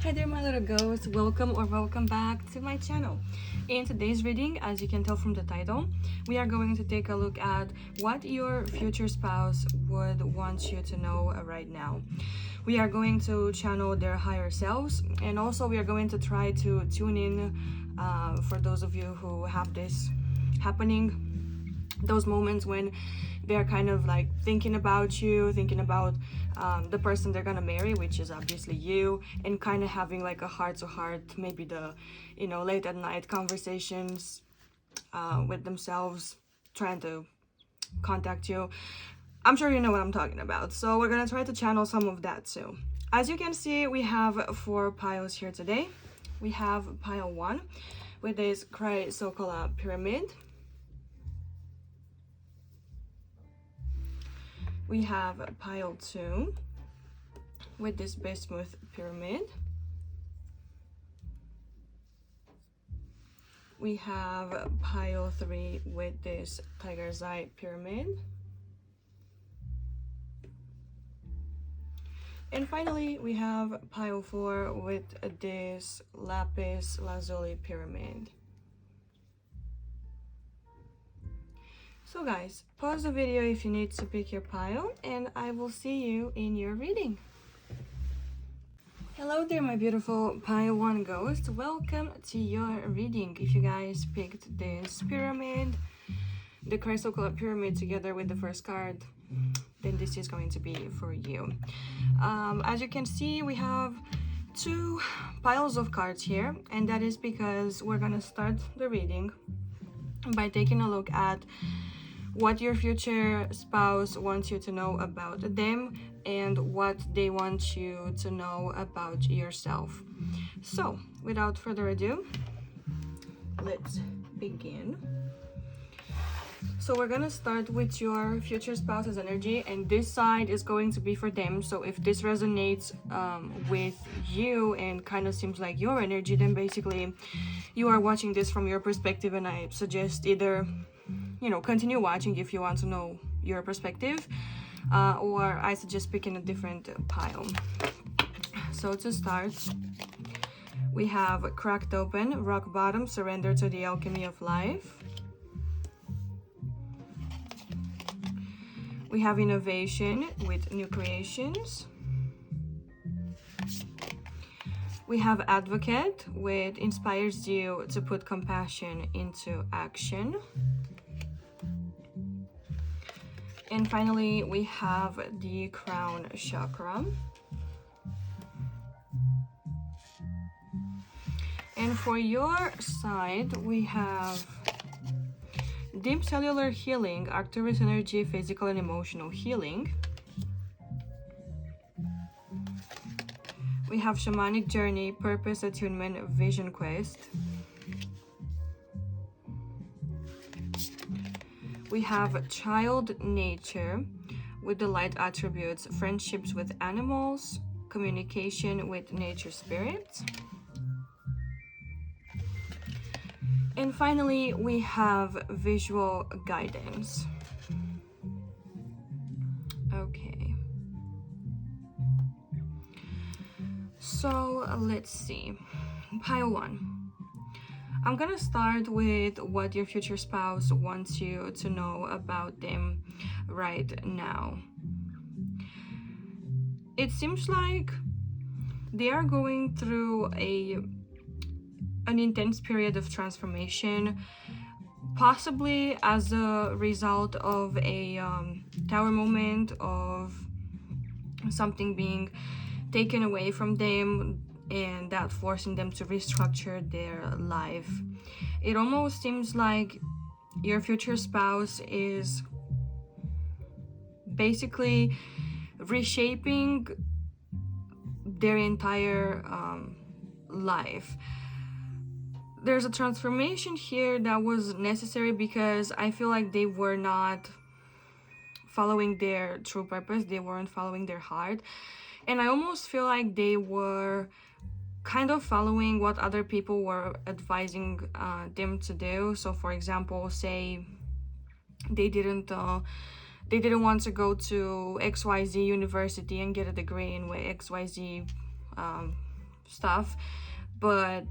Hi there, my little ghosts. Welcome back to my channel. In today's reading, as you can tell from the title, we are going to take a look at what your future spouse would want you to know right now. We are going to channel their higher selves, and also we are going to try to tune in for those of you who have this happening, those moments when they're kind of like thinking about you, thinking about the person they're gonna marry, which is obviously you, and kind of having like a heart-to-heart, maybe the late at night conversations with themselves, trying to contact you. I'm sure you know what I'm talking about, so we're gonna try to channel some of that too. As you can see, we have 4 piles here today. We have pile 1 with this chrysocolla pyramid. We have pile 2 with this bismuth pyramid. We have pile 3 with this tiger's eye pyramid. And finally, we have pile 4 with this lapis lazuli pyramid. So guys, pause the video if you need to pick your pile, and I will see you in your reading. Hello there, my beautiful pile 1 ghosts. Welcome to your reading. If you guys picked this pyramid, the chrysocolla pyramid together with the first card, then this is going to be for you. As you can see, we have 2 piles of cards here, and that is because we're gonna start the reading by taking a look at what your future spouse wants you to know about them and what they want you to know about yourself. So, without further ado, let's begin. So we're gonna start with your future spouse's energy, and this side is going to be for them. So if this resonates with you and kind of seems like your energy, then basically you are watching this from your perspective, and I suggest either continue watching if you want to know your perspective, or I suggest picking a different pile. So to start, we have cracked open, rock bottom, surrender to the alchemy of life. We have innovation with new creations. We have advocate with inspires you to put compassion into action. And finally, we have the crown chakra. And for your side, we have deep cellular healing, Arcturus energy, physical and emotional healing. We have shamanic journey, purpose, attunement, vision quest. We have child nature with the light attributes, friendships with animals, communication with nature spirits. And finally, we have visual guidance. Okay. So let's see. Pile 1. I'm gonna start with what your future spouse wants you to know about them right now. It seems like they are going through an intense period of transformation, possibly as a result of a tower moment, of something being taken away from them and that forcing them to restructure their life. It almost seems like your future spouse is basically reshaping their entire life. There's a transformation here that was necessary because I feel like they were not following their true purpose. They weren't following their heart. And I almost feel like they were kind of following what other people were advising them to do. So for example, say they didn't want to go to XYZ university and get a degree in XYZ stuff, but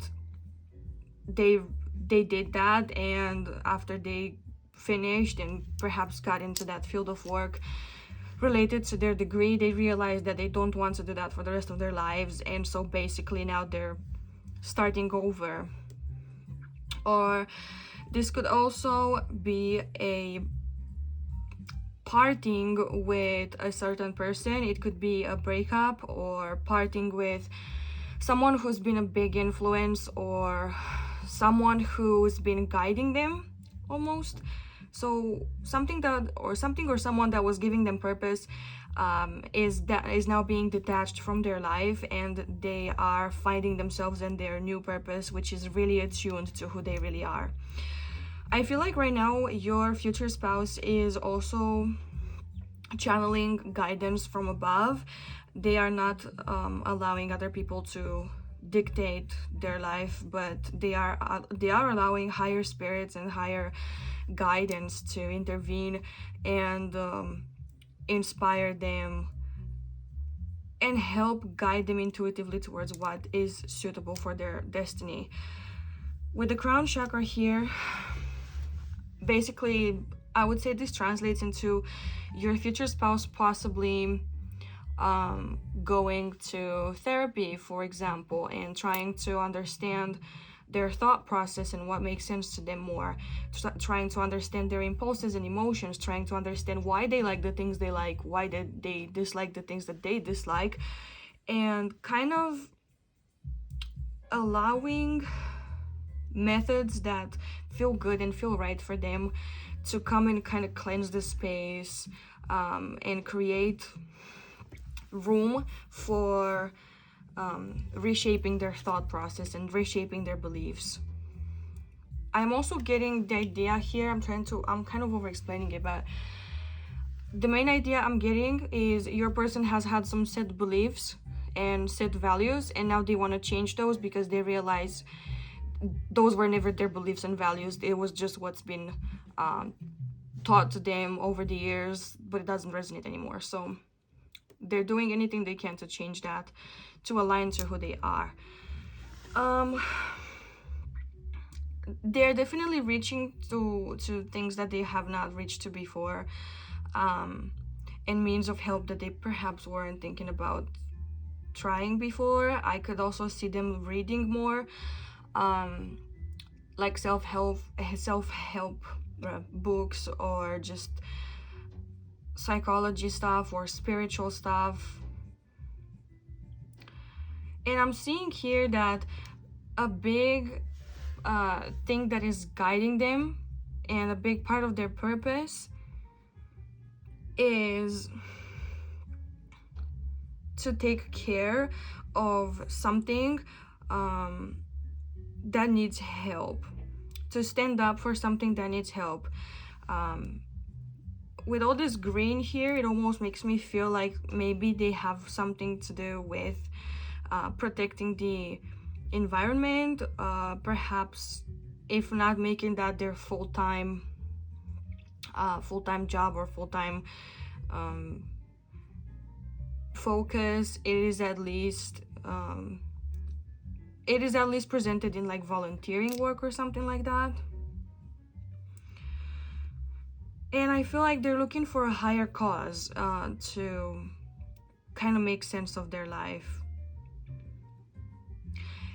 they did that, and after they finished and perhaps got into that field of work related to their degree, they realized that they don't want to do that for the rest of their lives, and so basically now they're starting over. Or this could also be a parting with a certain person. It could be a breakup, or parting with someone who's been a big influence, or someone who's been guiding them almost. So something or someone that was giving them purpose is now being detached from their life, and they are finding themselves in their new purpose, which is really attuned to who they really are. I feel like right now your future spouse is also channeling guidance from above. They are not allowing other people to dictate their life, but they are allowing higher spirits and higher guidance to intervene and inspire them and help guide them intuitively towards what is suitable for their destiny. With the crown chakra here, basically I would say this translates into your future spouse possibly going to therapy, for example, and trying to understand their thought process and what makes sense to them more, trying to understand their impulses and emotions, trying to understand why they like the things they like, why they dislike the things that they dislike, and kind of allowing methods that feel good and feel right for them to come and kind of cleanse the space and create room for reshaping their thought process and reshaping their beliefs. I'm also getting the idea here, I'm kind of over explaining it, but the main idea I'm getting is your person has had some set beliefs and set values, and now they want to change those because they realize those were never their beliefs and values. It was just what's been taught to them over the years, but it doesn't resonate anymore. So they're doing anything they can to change that, to align to who they are. They're definitely reaching to things that they have not reached to before, and means of help that they perhaps weren't thinking about trying before. I could also see them reading more, like self-help books, or just psychology stuff or spiritual stuff. And I'm seeing here that a big thing that is guiding them and a big part of their purpose is to take care of something that needs help, to stand up for something that needs help. With all this green here, it almost makes me feel like maybe they have something to do with protecting the environment, perhaps if not making that their full-time job or full-time focus, it is at least presented in like volunteering work or something like that. And I feel like they're looking for a higher cause to kind of make sense of their life.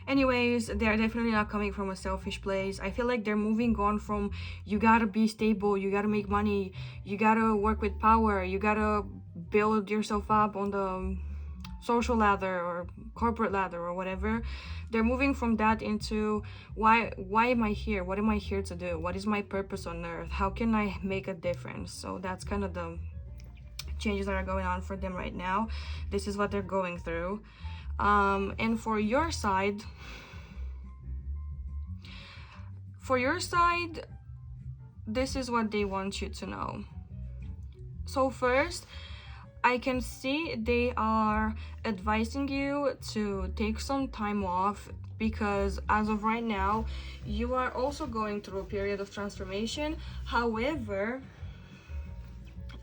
Anyways, they're definitely not coming from a selfish place. I feel like they're moving on from, you gotta be stable, you gotta make money, you gotta work with power, you gotta build yourself up on the social ladder or corporate ladder or whatever. They're moving from that into, why am I here? What am I here to do? What is my purpose on earth? How can I make a difference? So that's kind of the changes that are going on for them right now. This is what they're going through. And for your side, this is what they want you to know. So first, I can see they are advising you to take some time off, because as of right now, you are also going through a period of transformation. However,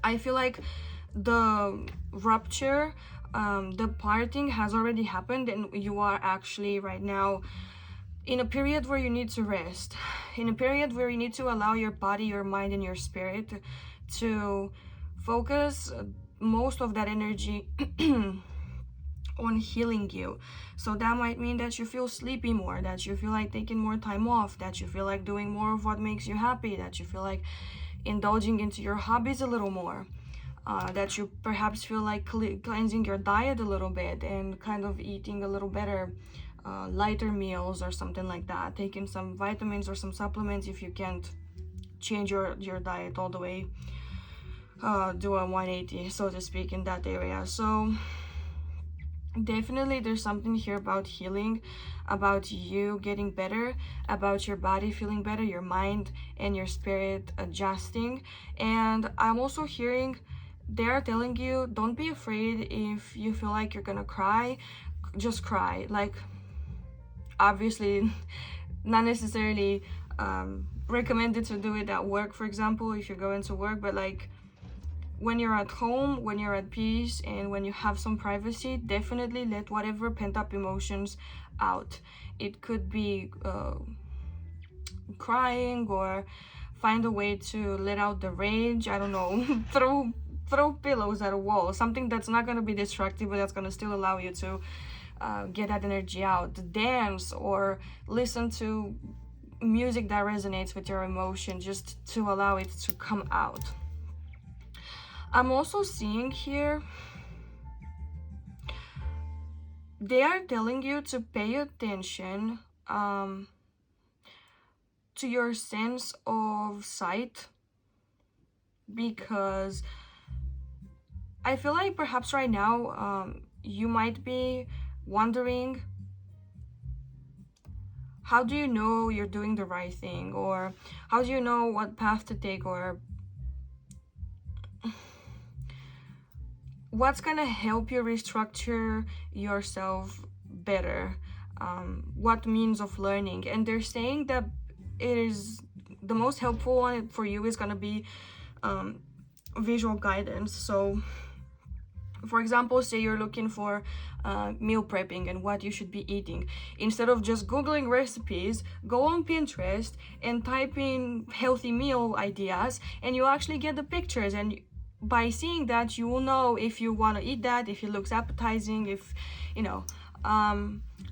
I feel like the rupture the parting has already happened, and you are actually right now in a period where you need to rest, in a period where you need to allow your body, your mind, and your spirit to focus most of that energy on healing you. So that might mean that you feel sleepy more, that you feel like taking more time off, that you feel like doing more of what makes you happy, that you feel like indulging into your hobbies a little more, that you perhaps feel like cleansing your diet a little bit and kind of eating a little better, lighter meals or something like that, taking some vitamins or some supplements if you can't change your diet all the way, do a 180, so to speak, in that area. So definitely there's something here about healing, about you getting better, about your body feeling better, your mind and your spirit adjusting. And I'm also hearing they are telling you, don't be afraid if you feel like you're gonna cry, just cry. Like, obviously not necessarily recommended to do it at work, for example, if you're going to work, but like when you're at home, when you're at peace, and when you have some privacy, definitely let whatever pent-up emotions out. It could be crying, or find a way to let out the rage. I don't know, throw pillows at a wall, something that's not going to be destructive, but that's going to still allow you to get that energy out. Dance or listen to music that resonates with your emotion, just to allow it to come out. I'm also seeing here, they are telling you to pay attention to your sense of sight, because I feel like perhaps right now you might be wondering, how do you know you're doing the right thing, or how do you know what path to take, or what's gonna help you restructure yourself better, what means of learning. And they're saying that it is the most helpful one for you is gonna be visual guidance. So for example, say you're looking for meal prepping and what you should be eating. Instead of just Googling recipes, go on Pinterest and type in healthy meal ideas, and you'll actually get the pictures. And by seeing that, you will know if you want to eat that, if it looks appetizing, if, you know,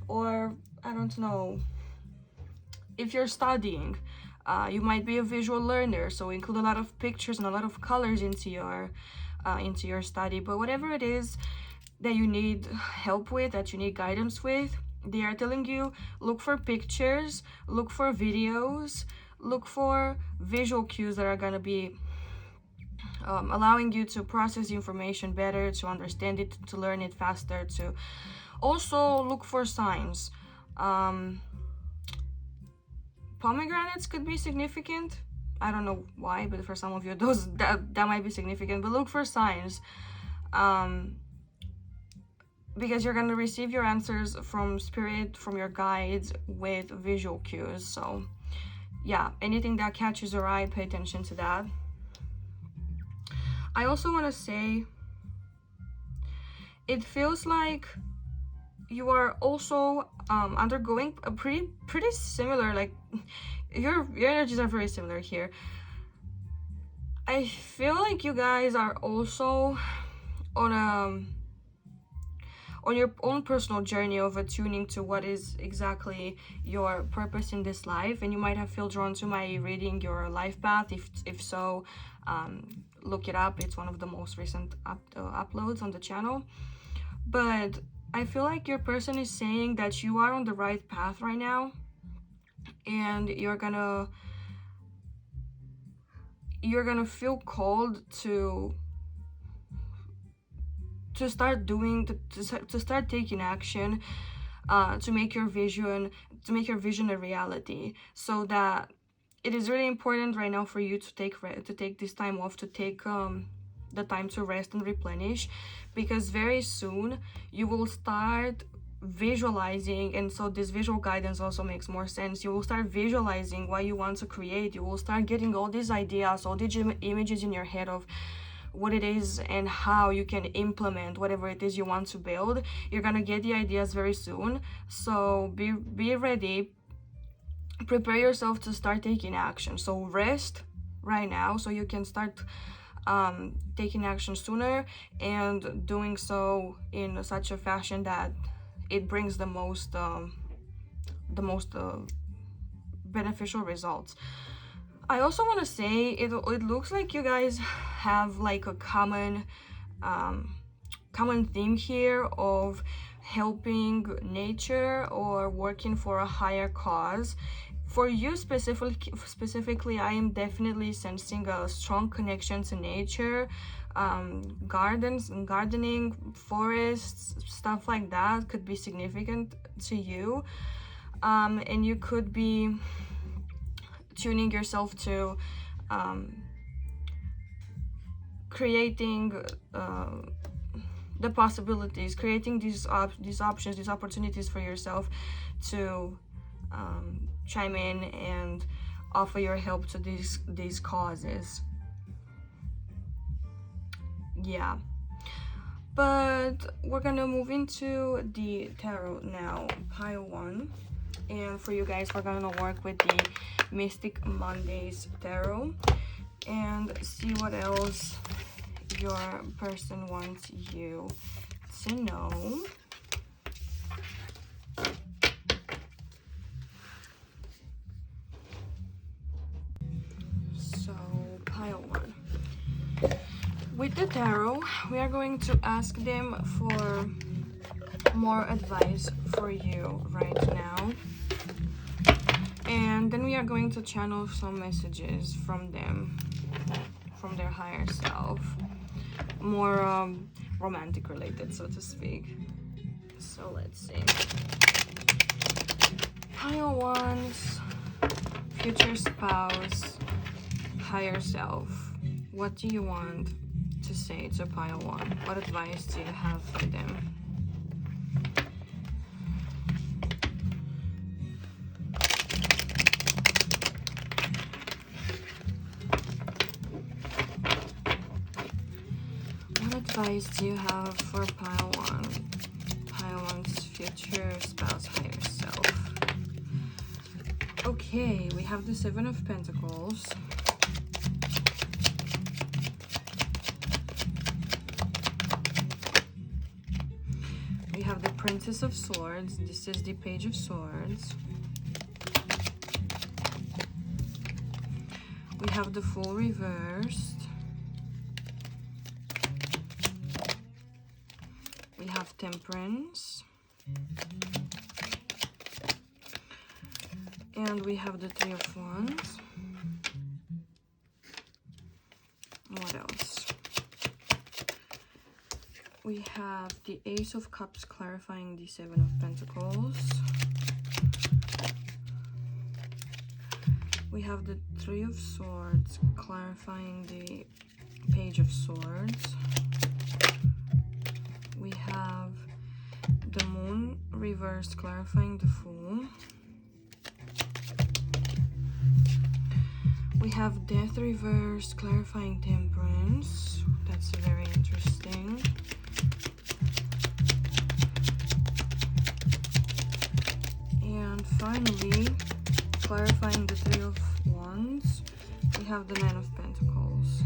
or I don't know, if you're studying, you might be a visual learner, so include a lot of pictures and a lot of colors into your study. But whatever it is that you need help with, that you need guidance with, they are telling you, look for pictures, look for videos, look for visual cues that are going to be allowing you to process the information better, to understand it, to learn it faster, to also look for signs. Pomegranates could be significant. I don't know why, but for some of you, that might be significant. But look for signs, because you're gonna receive your answers from spirit, from your guides, with visual cues. So yeah, anything that catches your eye, pay attention to that. I also want to say, it feels like you are also undergoing a pretty similar, like your energies are very similar here. I feel like you guys are also on your own personal journey of attuning to what is exactly your purpose in this life, and you might have felt drawn to my reading your life path. If so, look it up. It's one of the most recent uploads on the channel. But I feel like your person is saying that you are on the right path right now, and you're gonna feel called to start doing, to start taking action, to make your vision a reality. So that it is really important right now for you to take this time off, to take the time to rest and replenish, because very soon you will start visualizing. And so this visual guidance also makes more sense. You will start visualizing what you want to create. You will start getting all these ideas, all these images in your head of what it is and how you can implement whatever it is you want to build. You're gonna get the ideas very soon, so be ready. Prepare yourself to start taking action. So rest right now so you can start taking action sooner, and doing so in such a fashion that it brings the most beneficial results. I also want to say it looks like you guys have like a common theme here of helping nature or working for a higher cause. For you specifically, I am definitely sensing a strong connection to nature, gardens and gardening, forests, stuff like that could be significant to you, and you could be tuning yourself to creating the possibilities, creating these options, these opportunities for yourself to chime in and offer your help to these causes. Yeah, but we're gonna move into the tarot now, pile 1, and for you guys we're gonna work with the Mystic Mondays tarot and see what else your person wants you to know. So pile 1. With the tarot, we are going to ask them for more advice for you right now, and then we are going to channel some messages from them, from their higher self, more romantic related, so to speak. So let's see. Pile 1's future spouse, higher self. What do you want to say to pile 1? What advice do you have for them? What advice do you have for pile 1? Pile 1's future spouse, higher self. Okay, we have the 7 of Pentacles. We have the Princess of Swords. This is the Page of Swords. We have the Fool reversed. We have Temperance. And we have the 3 of Wands. What else? We have the Ace of Cups clarifying the 7 of Pentacles. We have the 3 of Swords clarifying the Page of Swords. We have the Moon reversed clarifying the Fool. We have Death reversed clarifying Temperance. That's very interesting. And finally, clarifying the 3 of Wands, we have the 9 of Pentacles.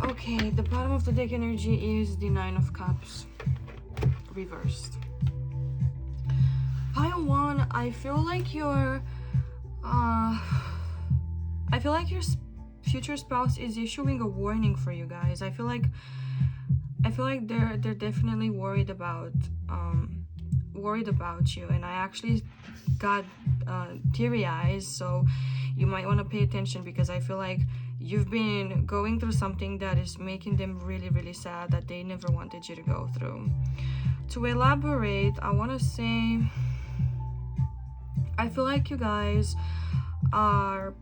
Okay, the bottom of the deck energy is the 9 of Cups reversed. Pile 1, I feel like your future spouse is issuing a warning for you guys. I feel like they're definitely worried about you, and I actually got teary eyes, so you might want to pay attention, because I feel like you've been going through something that is making them really, really sad, that they never wanted you to go through. To elaborate, I want to say, I feel like you guys are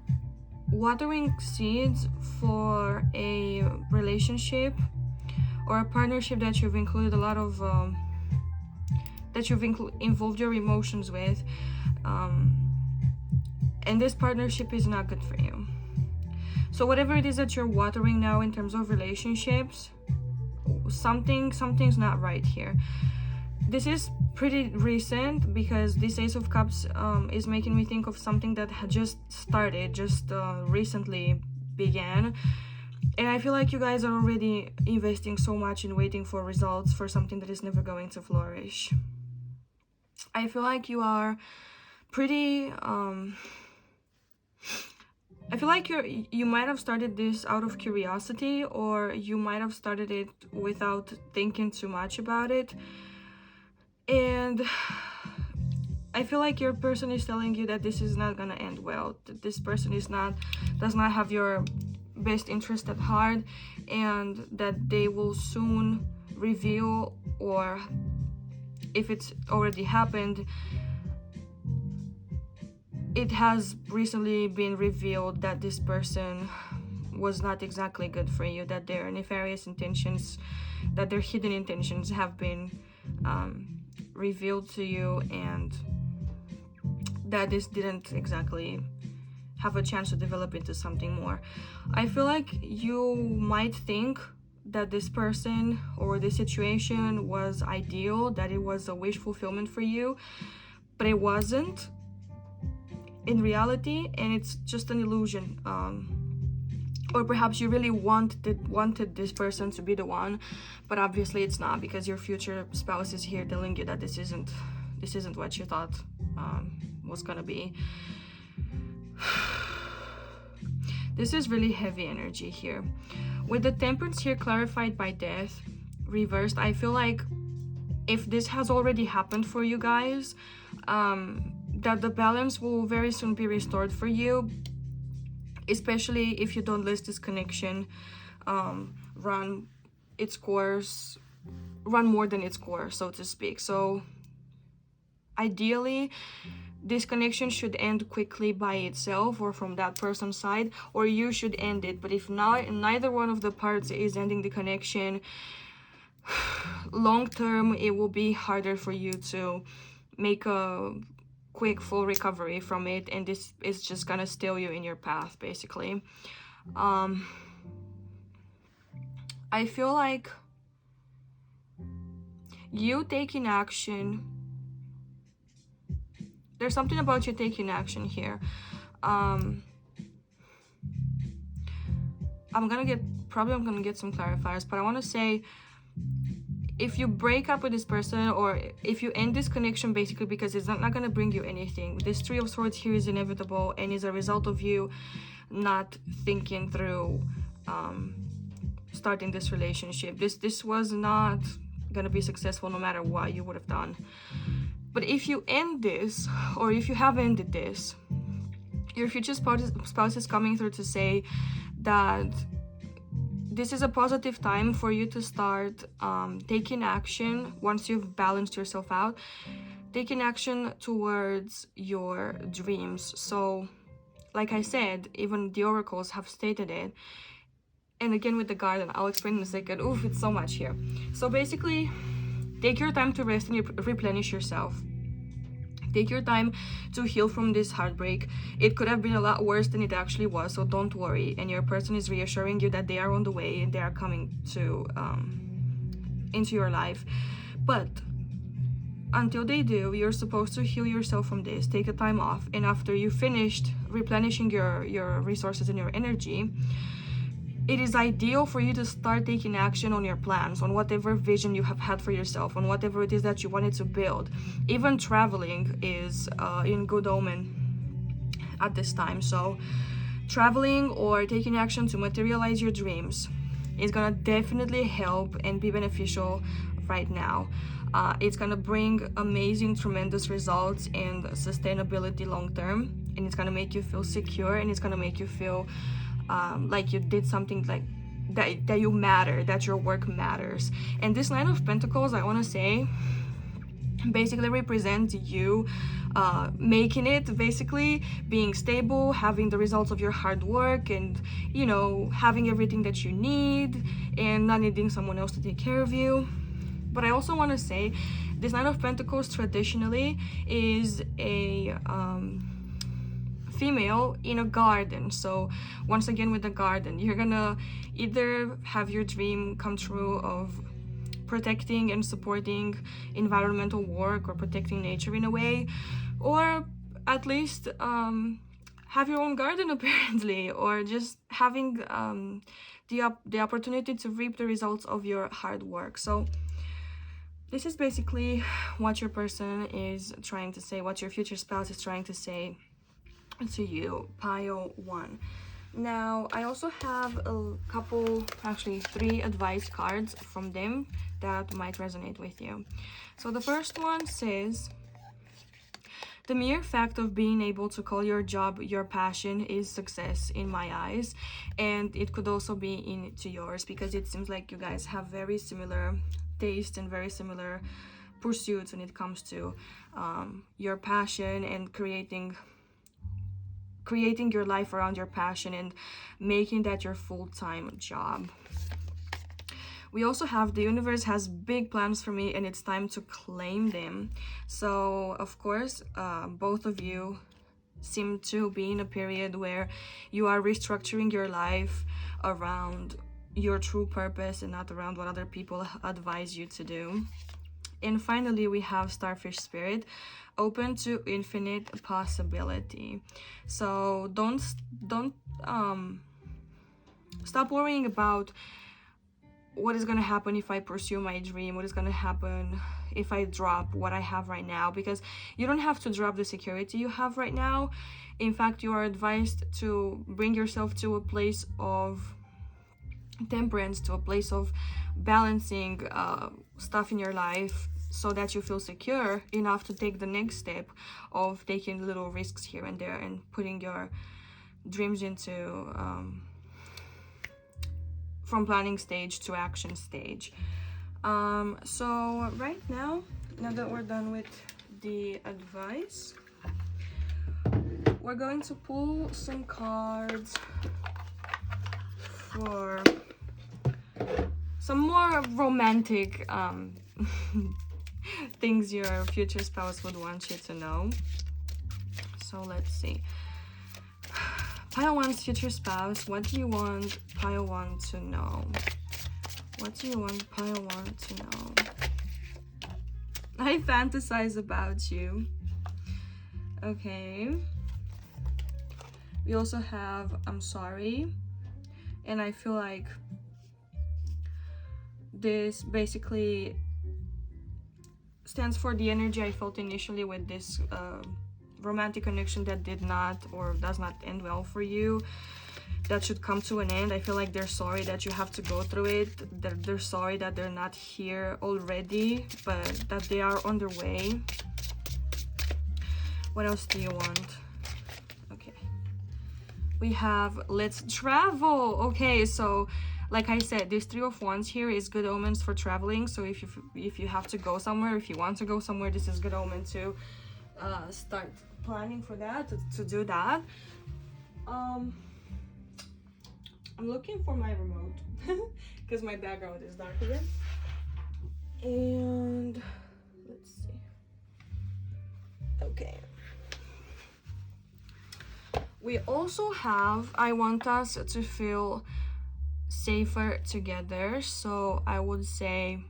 watering seeds for a relationship or a partnership that you've included a lot of that you've involved your emotions with, and this partnership is not good for you. So whatever it is that you're watering now in terms of relationships, something's not right here. This is pretty recent because this Ace of Cups is making me think of something that had just started, just recently began. And I feel like you guys are already investing so much in waiting for results for something that is never going to flourish. I feel like you are pretty I feel like you might have started this out of curiosity, or you might have started it without thinking too much about it. And I feel like your person is telling you that this is not gonna end well, that this person does not have your best interest at heart, and that they will soon reveal, or if it's already happened, it has recently been revealed that this person was not exactly good for you, that their nefarious intentions, that their hidden intentions have been revealed to you, and that this didn't exactly have a chance to develop into something more. I feel like you might think that this person or this situation was ideal, that it was a wish fulfillment for you, but it wasn't in reality, and it's just an illusion. Or perhaps you really wanted this person to be the one, but obviously it's not, because your future spouse is here telling you that this isn't what you thought was gonna be. This is really heavy energy here. With the Temperance here clarified by Death reversed, I feel like if this has already happened for you guys, that the balance will very soon be restored for you, especially if you don't let this connection run more than its course, so to speak. So ideally, this connection should end quickly by itself, or from that person's side, or you should end it. But if not, neither one of the parts is ending the connection, long term it will be harder for you to make a quick full recovery from it, and this is just gonna steal you in your path, basically. I feel like you taking action, there's something about you taking action here. I'm gonna get some clarifiers, but I want to say, if you break up with this person, or if you end this connection, basically because it's not going to bring you anything, this Three of Swords here is inevitable and is a result of you not thinking through starting this relationship. This was not going to be successful no matter what you would have done. But if you end this, or if you have ended this, your future spouse is coming through to say that this is a positive time for you to start taking action once you've balanced yourself out, taking action towards your dreams. So, like I said, even the oracles have stated it. And again with the garden, I'll explain in a second. Oof, it's so much here. So basically, take your time to rest and replenish yourself. Take your time to heal from this heartbreak. It could have been a lot worse than it actually was, so don't worry. And your person is reassuring you that they are on the way and they are coming to into your life. But until they do, you're supposed to heal yourself from this. Take a time off, and after you finished replenishing your resources and your energy, it is ideal for you to start taking action on your plans, on whatever vision you have had for yourself, on whatever it is that you wanted to build. Even traveling is in good omen at this time. So traveling or taking action to materialize your dreams is gonna definitely help and be beneficial right now. It's gonna bring amazing, tremendous results and sustainability long term, and it's gonna make you feel secure, and it's gonna make you feel like you did something, like that you matter, that your work matters. And this Nine of Pentacles, I want to say, basically represents you making it, basically being stable, having the results of your hard work, and you know, having everything that you need and not needing someone else to take care of you. But I also want to say this Nine of Pentacles traditionally is a female in a garden. So once again with the garden, you're gonna either have your dream come true of protecting and supporting environmental work or protecting nature in a way, or at least have your own garden apparently, or just having the opportunity to reap the results of your hard work. So this is basically what your person is trying to say, what your future spouse is trying to say to you, pile 1. Now, I also have a couple, actually 3 advice cards from them that might resonate with you. So the first one says, the mere fact of being able to call your job your passion is success in my eyes. And it could also be into yours, because it seems like you guys have very similar taste and very similar pursuits when it comes to your passion and creating your life around your passion and making that your full-time job. We also have, the universe has big plans for me and it's time to claim them. So of course, both of you seem to be in a period where you are restructuring your life around your true purpose and not around what other people advise you to do. And finally, we have Starfish Spirit, open to infinite possibility. So don't stop worrying about what is going to happen if I pursue my dream, what is going to happen if I drop what I have right now, because you don't have to drop the security you have right now. In fact, you are advised to bring yourself to a place of temperance, to a place of balancing stuff in your life, so that you feel secure enough to take the next step of taking little risks here and there and putting your dreams into from planning stage to action stage. So right now that we're done with the advice, we're going to pull some cards for some more romantic things your future spouse would want you to know. So let's see. Pile 1's future spouse, what do you want Pile 1 to know? What do you want Pile 1 to know? I fantasize about you. Okay. We also have I'm sorry. And I feel like this basically stands for the energy I felt initially with this romantic connection that did not or does not end well for you, that should come to an end. I feel like they're sorry that you have to go through it. They're sorry that they're not here already, but that they are on their way. What else do you want? Okay. We have let's travel. Okay, so like I said, this 3 of Wands here is good omens for traveling. So if you have to go somewhere, if you want to go somewhere, this is good omen to start planning for that, to do that. I'm looking for my remote because my background is dark again. And let's see. Okay. We also have I want us to feel safer together. So I would say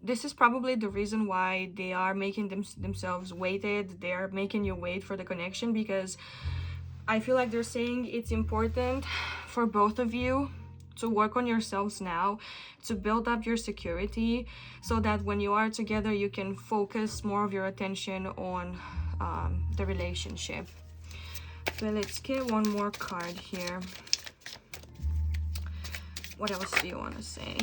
this is probably the reason why they are making themselves waited. They are making you wait for the connection, because I feel like they're saying it's important for both of you to work on yourselves now, to build up your security, so that when you are together, you can focus more of your attention on the relationship. So let's get one more card here. What else do you want to say?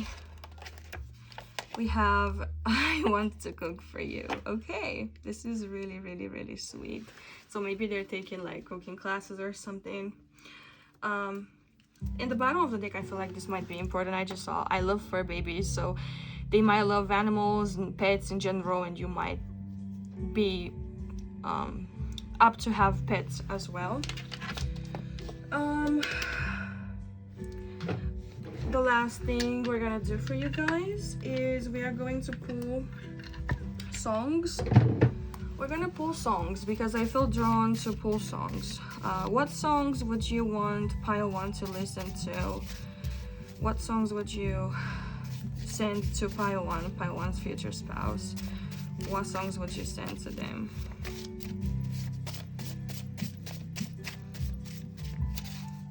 We have I want to cook for you. Okay, this is really, really, really sweet. So maybe they're taking like cooking classes or something. In the bottom of the deck, I feel like this might be important. I just saw I love fur babies, so they might love animals and pets in general, and you might be up to have pets as well. The last thing we're gonna do for you guys is we are going to pull songs We're gonna pull songs because I feel drawn to pull songs. What songs would you want pile 1 to listen to? What songs would you send to pile 1, pile 1's future spouse? What songs would you send to them?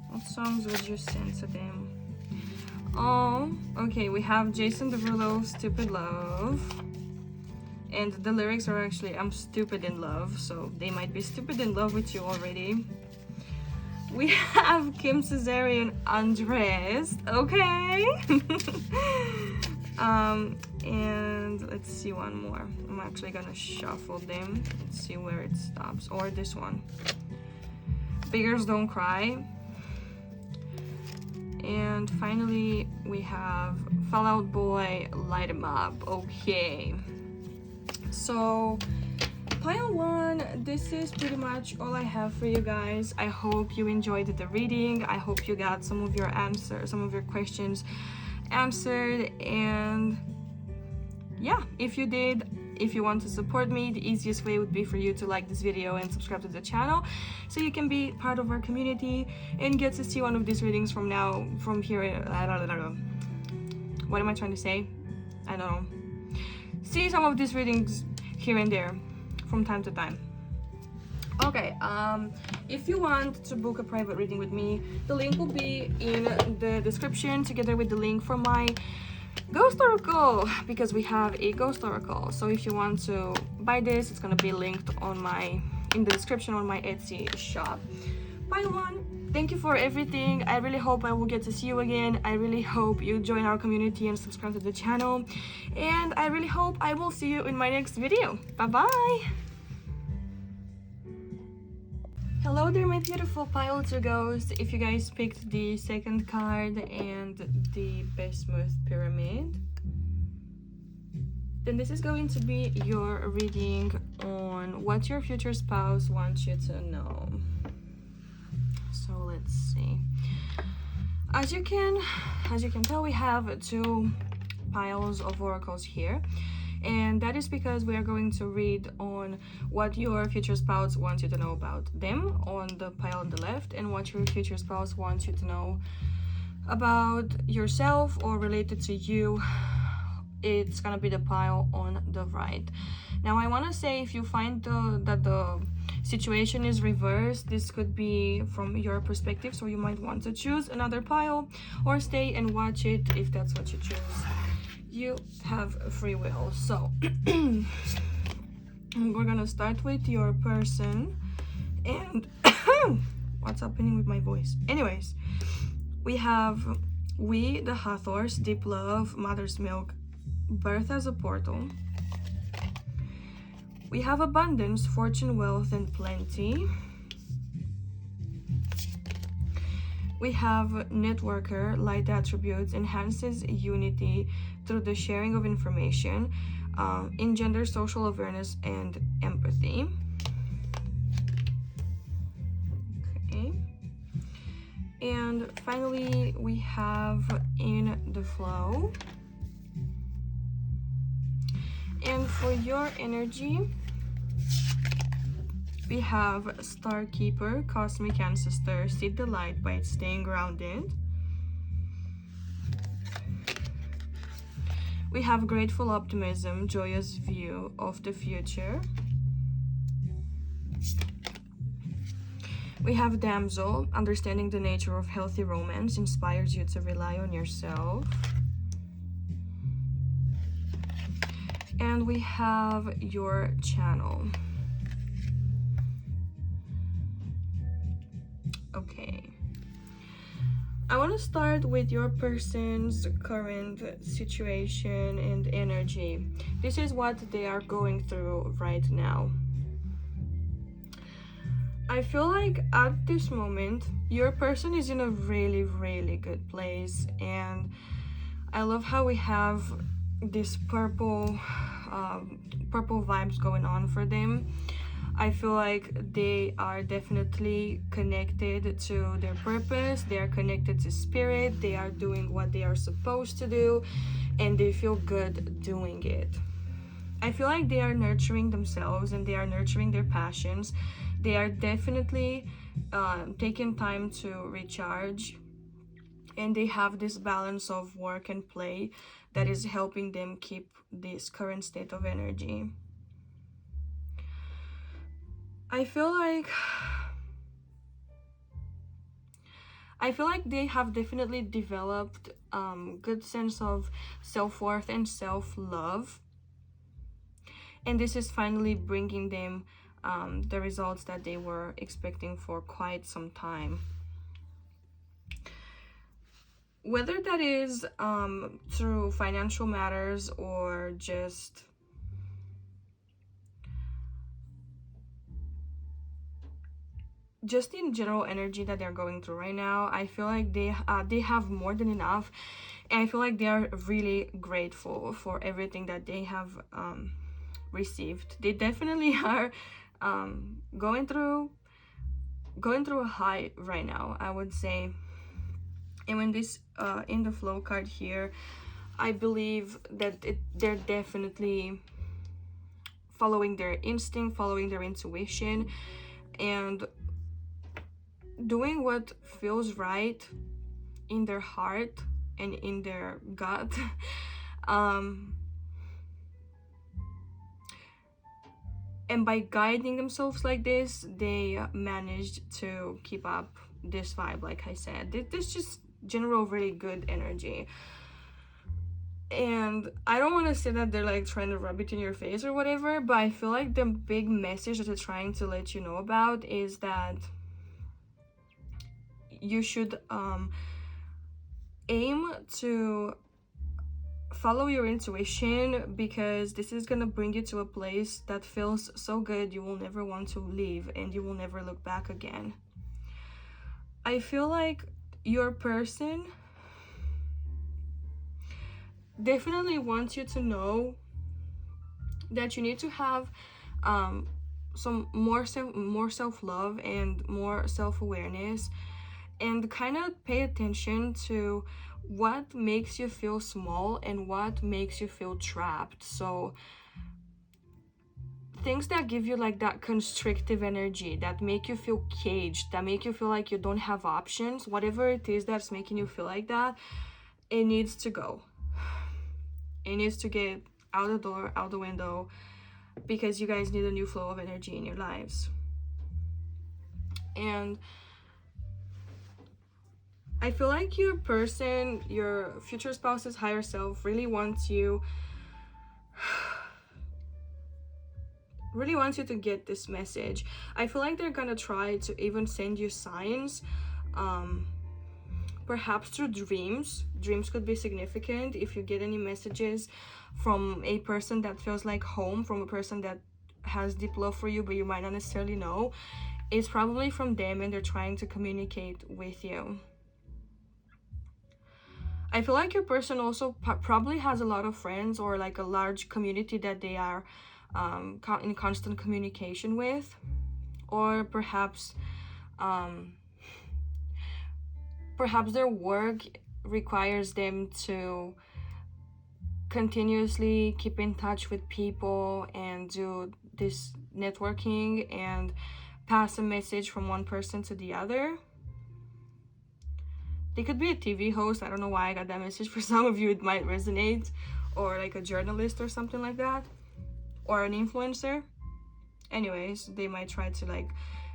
What songs would you send to them? Oh, okay, we have Jason Derulo, Stupid Love. And the lyrics are actually, I'm stupid in love, so they might be stupid in love with you already. We have Kim Cesarian, Undressed, okay? And let's see one more. I'm actually gonna shuffle them and see where it stops. Or this one. Big Girls Don't Cry. And finally, we have Fall Out Boy, Light 'Em Up, okay. So, pile 1, this is pretty much all I have for you guys. I hope you enjoyed the reading. I hope you got some of your answers, some of your questions answered. And yeah, if you did, if you want to support me, the easiest way would be for you to like this video and subscribe to the channel so you can be part of our community and get to see one of these readings from here. I don't know. What am I trying to say? I don't know. See some of these readings here and there from time to time. Okay, if you want to book a private reading with me, the link will be in the description together with the link for my ghost oracle, because we have a ghost oracle. So if you want to buy this, it's gonna be linked in the description on my Etsy shop. Pile 1, thank you for everything. I really hope I will get to see you again. I really hope you join our community and subscribe to the channel. And I really hope I will see you in my next video. Bye-bye! Hello there, my beautiful pile 2 ghosts. If you guys picked the second card and the Bismuth Pyramid, then this is going to be your reading on what your future spouse wants you to know. So let's see. As you can tell, we have 2 piles of oracles here. And that is because we are going to read on what your future spouse wants you to know about them on the pile on the left, and what your future spouse wants you to know about yourself or related to you. It's gonna be the pile on the right. Now I want to say, if you find that the situation is reversed, this could be from your perspective, so you might want to choose another pile or stay and watch it if that's what you choose. You have free will. So we're gonna start with your person. And what's happening with my voice? Anyways, we have the Hathors, Deep Love, Mother's Milk, Birth as a Portal. We have Abundance, Fortune, Wealth, and Plenty. We have Networker, Light Attributes, enhances unity through the sharing of information, engenders social awareness and empathy. Okay. And finally, we have In the Flow. And for your energy, we have Star Keeper, Cosmic Ancestor, seek the light by staying grounded. We have Grateful Optimism, joyous view of the future. We have Damsel, understanding the nature of healthy romance, inspires you to rely on yourself. And we have your channel. Okay. I want to start with your person's current situation and energy. This is what they are going through right now. I feel like at this moment, your person is in a really, really good place. And I love how we have this purple vibes going on for them. I feel like they are definitely connected to their purpose. They are connected to spirit. They are doing what they are supposed to do, and they feel good doing it. I feel like they are nurturing themselves and they are nurturing their passions. They are definitely taking time to recharge, and they have this balance of work and play that is helping them keep this current state of energy. I feel like they have definitely developed good sense of self-worth and self-love, and this is finally bringing them the results that they were expecting for quite some time. Whether that is through financial matters or just in general energy that they're going through right now, I feel like they have more than enough, and I feel like they are really grateful for everything that they have received. They definitely are going through a high right now, I would say. And when this in the flow card here, I believe that they're definitely following their instinct, following their intuition, and doing what feels right in their heart and in their gut. And by guiding themselves like this, they managed to keep up this vibe. Like I said, this just general really good energy. And I don't want to say that they're like trying to rub it in your face or whatever, but I feel like the big message that they're trying to let you know about is that you should aim to follow your intuition, because this is gonna bring you to a place that feels so good you will never want to leave and you will never look back again. I feel like your person definitely wants you to know that you need to have some more self-love and more self-awareness, and kind of pay attention to what makes you feel small and what makes you feel trapped. So things that give you like that constrictive energy, that make you feel caged, that make you feel like you don't have options, whatever it is that's making you feel like that, it needs to go. It needs to get out the door, out the window, because you guys need a new flow of energy in your lives. And I feel like your person, your future spouse's higher self, really wants you to get this message. I feel like they're gonna try to even send you signs, perhaps through dreams. Dreams could be significant. If you get any messages from a person that feels like home, from a person that has deep love for you but you might not necessarily know, it's probably from them and they're trying to communicate with you. I feel like your person also probably has a lot of friends or like a large community that they are in constant communication with, or perhaps their work requires them to continuously keep in touch with people and do this networking and pass a message from one person to the other. They could be a TV host. I don't know why I got that message. For some of you it might resonate, or like a journalist or something like that, or an influencer. Anyways, they might try to like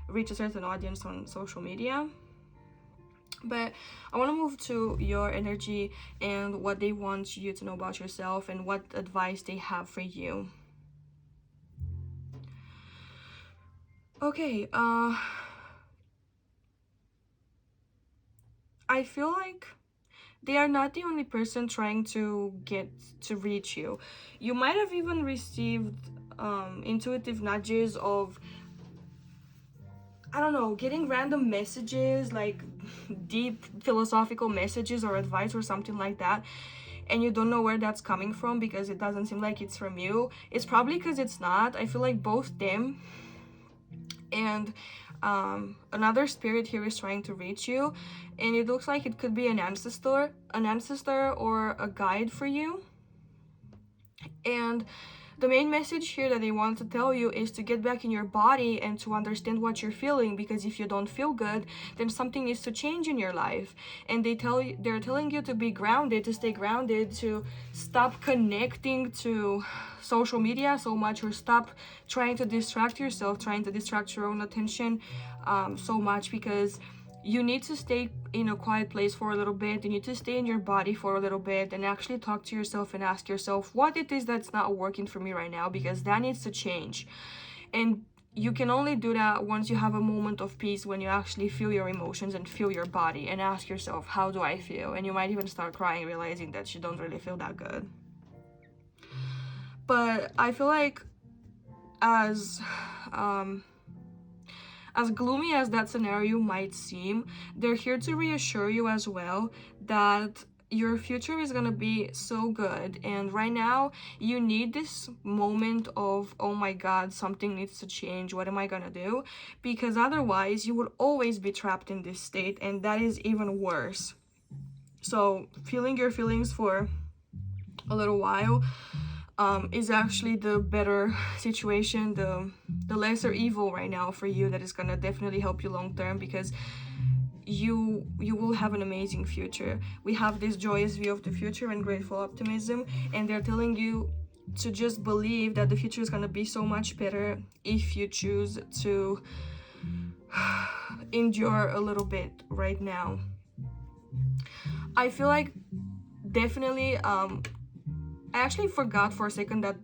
reach a certain audience on social media. But I want to move to your energy and what they want you to know about yourself and what advice they have for you. Okay, I feel like they are not the only person trying to get to reach you. You might have even received intuitive nudges of, I don't know, getting random messages, like deep philosophical messages or advice or something like that, and you don't know where that's coming from because it doesn't seem like it's from you. It's probably because it's not. I feel like both them and another spirit here is trying to reach you, and it looks like it could be an ancestor or a guide for you. And the main message here that they want to tell you is to get back in your body and to understand what you're feeling, because if you don't feel good, then something needs to change in your life. And they're telling you to be grounded, to stay grounded, to stop connecting to social media so much, or stop trying to distract yourself, trying to distract your own attention so much, because you need to stay in a quiet place for a little bit. You need to stay in your body for a little bit and actually talk to yourself and ask yourself what it is that's not working for me right now, because that needs to change. And you can only do that once you have a moment of peace, when you actually feel your emotions and feel your body and ask yourself, how do I feel? And you might even start crying, realizing that you don't really feel that good. But I feel like as gloomy as that scenario might seem, they're here to reassure you as well that your future is gonna be so good. And right now, you need this moment of, oh my god, something needs to change, what am I gonna do? Because otherwise, you will always be trapped in this state, and that is even worse. So, feeling your feelings for a little while is actually the better situation, the lesser evil right now for you, that is gonna definitely help you long term, because you will have an amazing future. We have this joyous view of the future and grateful optimism, and they're telling you to just believe that the future is gonna be so much better if you choose to endure a little bit right now. I feel like definitely I actually forgot for a second that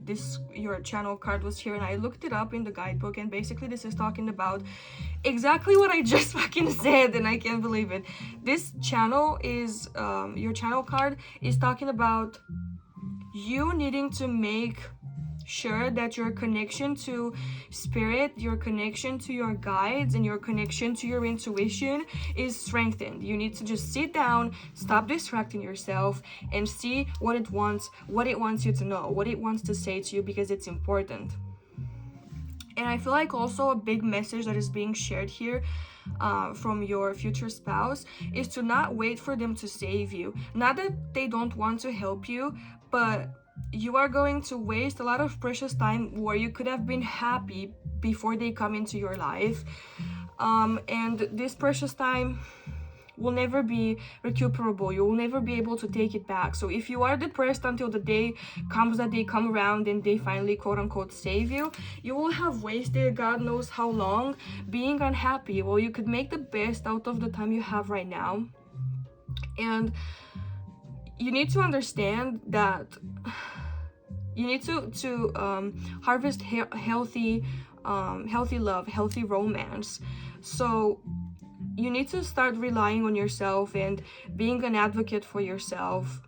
your channel card was here, and I looked it up in the guidebook, and basically this is talking about exactly what I just fucking said, and I can't believe it. This channel is, your channel card is talking about you needing to make sure that your connection to spirit, your connection to your guides, and your connection to your intuition is strengthened. You need to just sit down, stop distracting yourself, and see what it wants you to know, what it wants to say to you, because it's important. And I feel like also a big message that is being shared here from your future spouse is to not wait for them to save you. Not that they don't want to help you, but you are going to waste a lot of precious time where you could have been happy before they come into your life. And this precious time will never be recuperable. You will never be able to take it back. So if you are depressed until the day comes that they come around and they finally quote unquote save you, you will have wasted God knows how long being unhappy. Well, you could make the best out of the time you have right now. And you need to understand that you need to harvest healthy love, healthy romance. So you need to start relying on yourself and being an advocate for yourself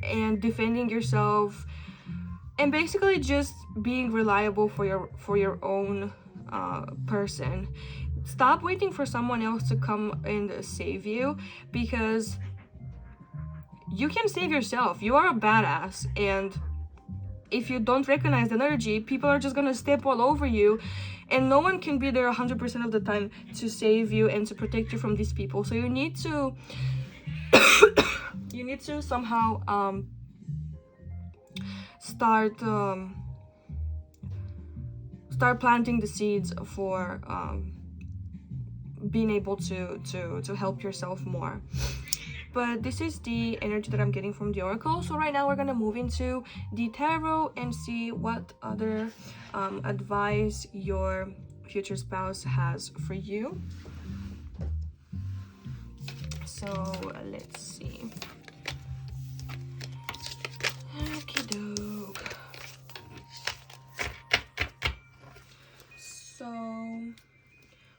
and defending yourself, and basically just being reliable for your own person. Stop waiting for someone else to come and save you, because you can save yourself. You are a badass, and if you don't recognize the energy, people are just gonna step all over you, and no one can be there 100% of the time to save you and to protect you from these people. So you need to you need to somehow start planting the seeds for being able to help yourself more. But this is the energy that I'm getting from the oracle. So right now we're gonna move into the tarot and see what other advice your future spouse has for you. So let's see. Okie doke. So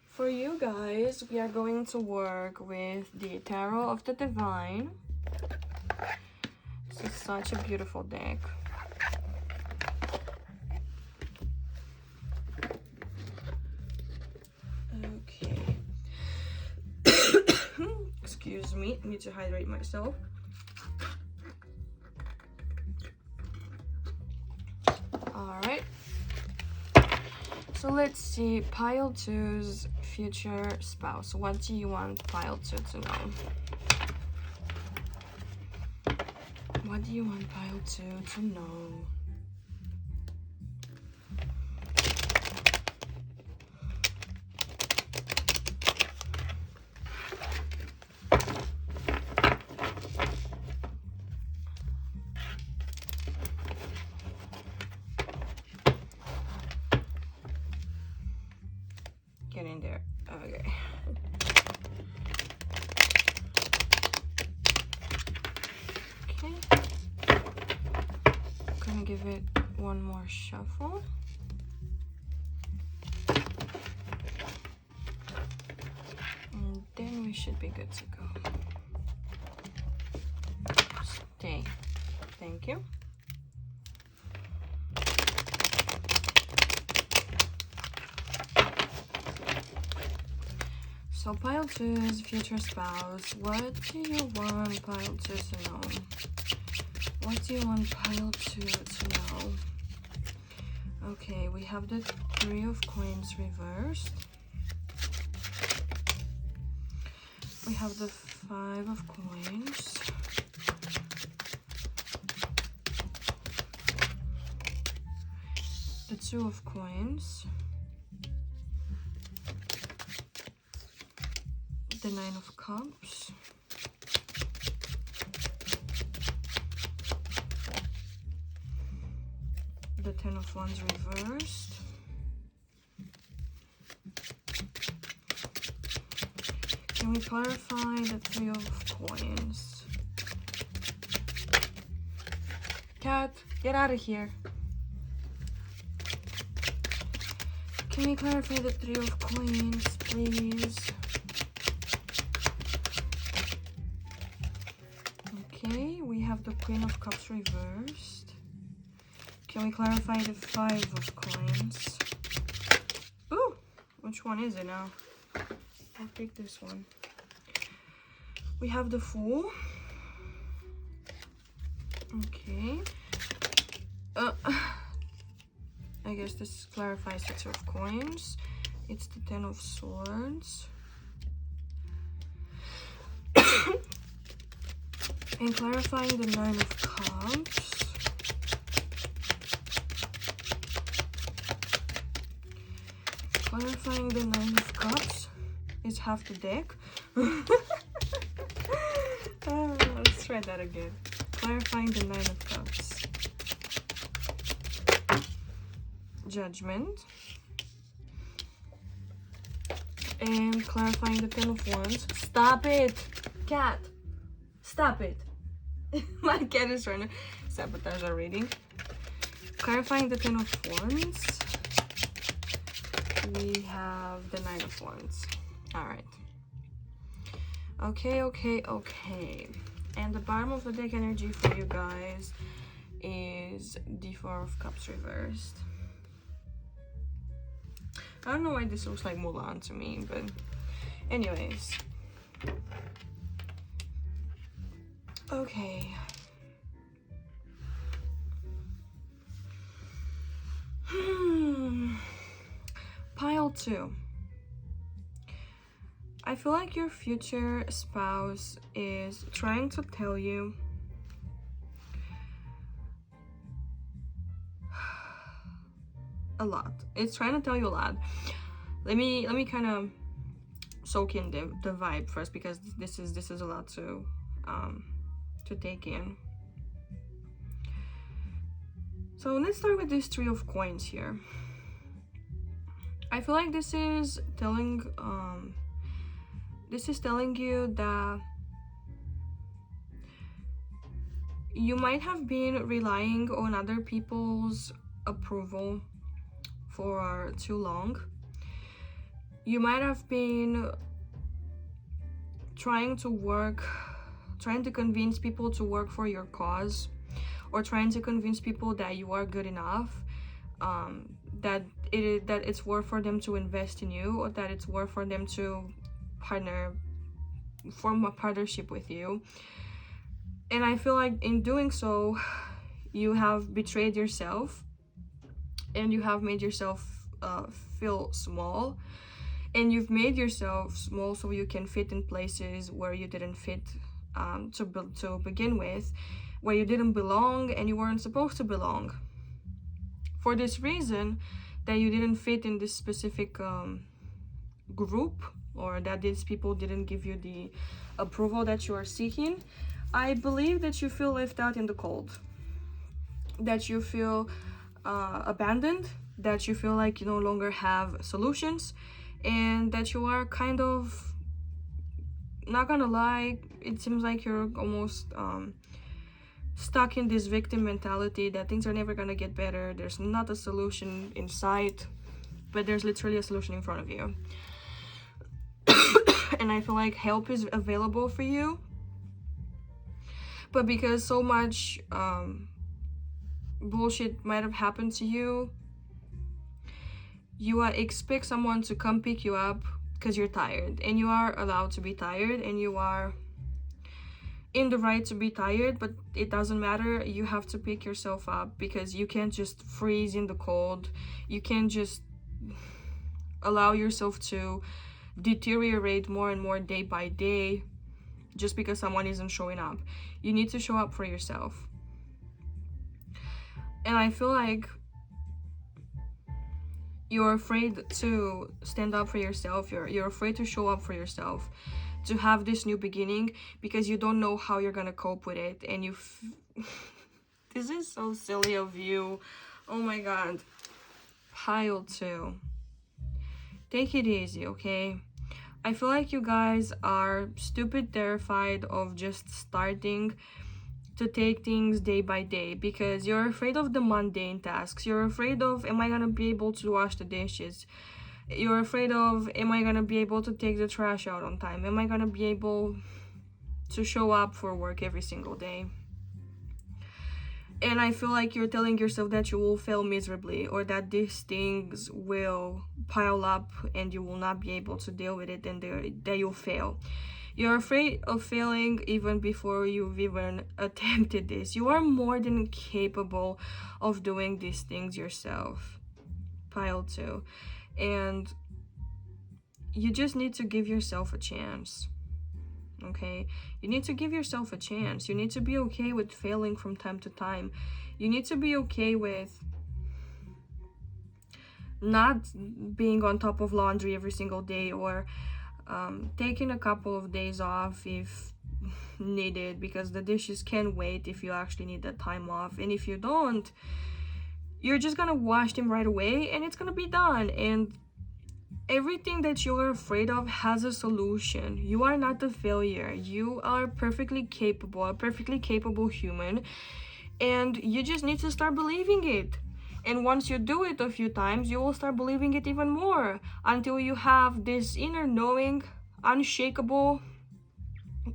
for you guys, we are going to work with the Tarot of the Divine. This is such a beautiful deck. Okay. Excuse me, I need to hydrate myself. Alright. So let's see, pile 2's future spouse. What do you want pile 2 to know? What do you want pile 2 to know? Get in there. Okay. Okay. Gonna give it one more shuffle. And then we should be good to go. Stay. Thank you. So pile 2's future spouse, what do you want pile 2 to know? What do you want pile 2 to know? Okay, we have the 3 of coins reversed. We have the 5 of coins. The 2 of coins. The 9 of cups. The 10 of wands reversed. Can we clarify the 3 of coins? Cat, get out of here. Can we clarify the 3 of coins, please? Okay, we have the Queen of Cups reversed. Can we clarify the 5 of coins? Ooh, which one is it now? I'll take this one. We have the Fool. Okay. I guess this clarifies the 2 of coins. It's the 10 of swords. And clarifying the 9 of cups. Clarifying the 9 of cups is half the deck. Let's try that again. Clarifying the 9 of cups. Judgment. And clarifying the 10 of wands. Stop it, cat. Stop it. My cat is trying to sabotage our reading. Clarifying the 10 of wands. We have the 9 of wands. Alright. Okay. And the bottom of the deck energy for you guys is the 4 of cups reversed. I don't know why this looks like Mulan to me, but anyways. Okay. Pile 2. I feel like your future spouse is trying to tell you a lot. It's trying to tell you a lot. Let me kind of soak in the vibe first, because this is a lot to take in. So let's start with this 3 of coins here. I feel like this is telling you that you might have been relying on other people's approval for too long. You might have been trying to convince people to work for your cause, or trying to convince people that you are good enough, that it's worth for them to invest in you, or that it's worth for them to form a partnership with you. And I feel like in doing so, you have betrayed yourself, and you have made yourself feel small, and you've made yourself small so you can fit in places where you didn't fit to begin with, where you didn't belong and you weren't supposed to belong. For this reason, that you didn't fit in this specific group, or that these people didn't give you the approval that you are seeking, I believe that you feel left out in the cold, that you feel abandoned, that you feel like you no longer have solutions, and that you are kind of, not gonna lie, it seems like you're almost stuck in this victim mentality that things are never gonna get better. There's not a solution in sight, but there's literally a solution in front of you. And I feel like help is available for you, but because so much bullshit might have happened to you, you expect someone to come pick you up because you're tired, and you are allowed to be tired, and you are in the right to be tired, but it doesn't matter. You have to pick yourself up, because you can't just freeze in the cold. You can't just allow yourself to deteriorate more and more day by day just because someone isn't showing up. You need to show up for yourself. And I feel like you're afraid to stand up for yourself. You're afraid to show up for yourself, to have this new beginning, because you don't know how you're gonna cope with it. And this is so silly of you. Oh my god. Pile 2. Take it easy, okay? I feel like you guys are stupid terrified of just starting to take things day by day, because you're afraid of the mundane tasks. You're afraid of, am I gonna be able to wash the dishes? You're afraid of, am I gonna be able to take the trash out on time? Am I gonna be able to show up for work every single day? And I feel like you're telling yourself that you will fail miserably, or that these things will pile up and you will not be able to deal with it, and that you'll fail. You're afraid of failing even before you've even attempted this. You are more than capable of doing these things yourself. Pile 2. And you just need to give yourself a chance. Okay? You need to give yourself a chance. You need to be okay with failing from time to time. You need to be okay with not being on top of laundry every single day, or taking a couple of days off if needed, because the dishes can wait if you actually need that time off. And if you don't, you're just gonna wash them right away and it's gonna be done. And everything that you are afraid of has a solution. You are not a failure. You are perfectly capable, a perfectly capable human, and you just need to start believing it. And once you do it a few times, you will start believing it even more, until you have this inner knowing, unshakable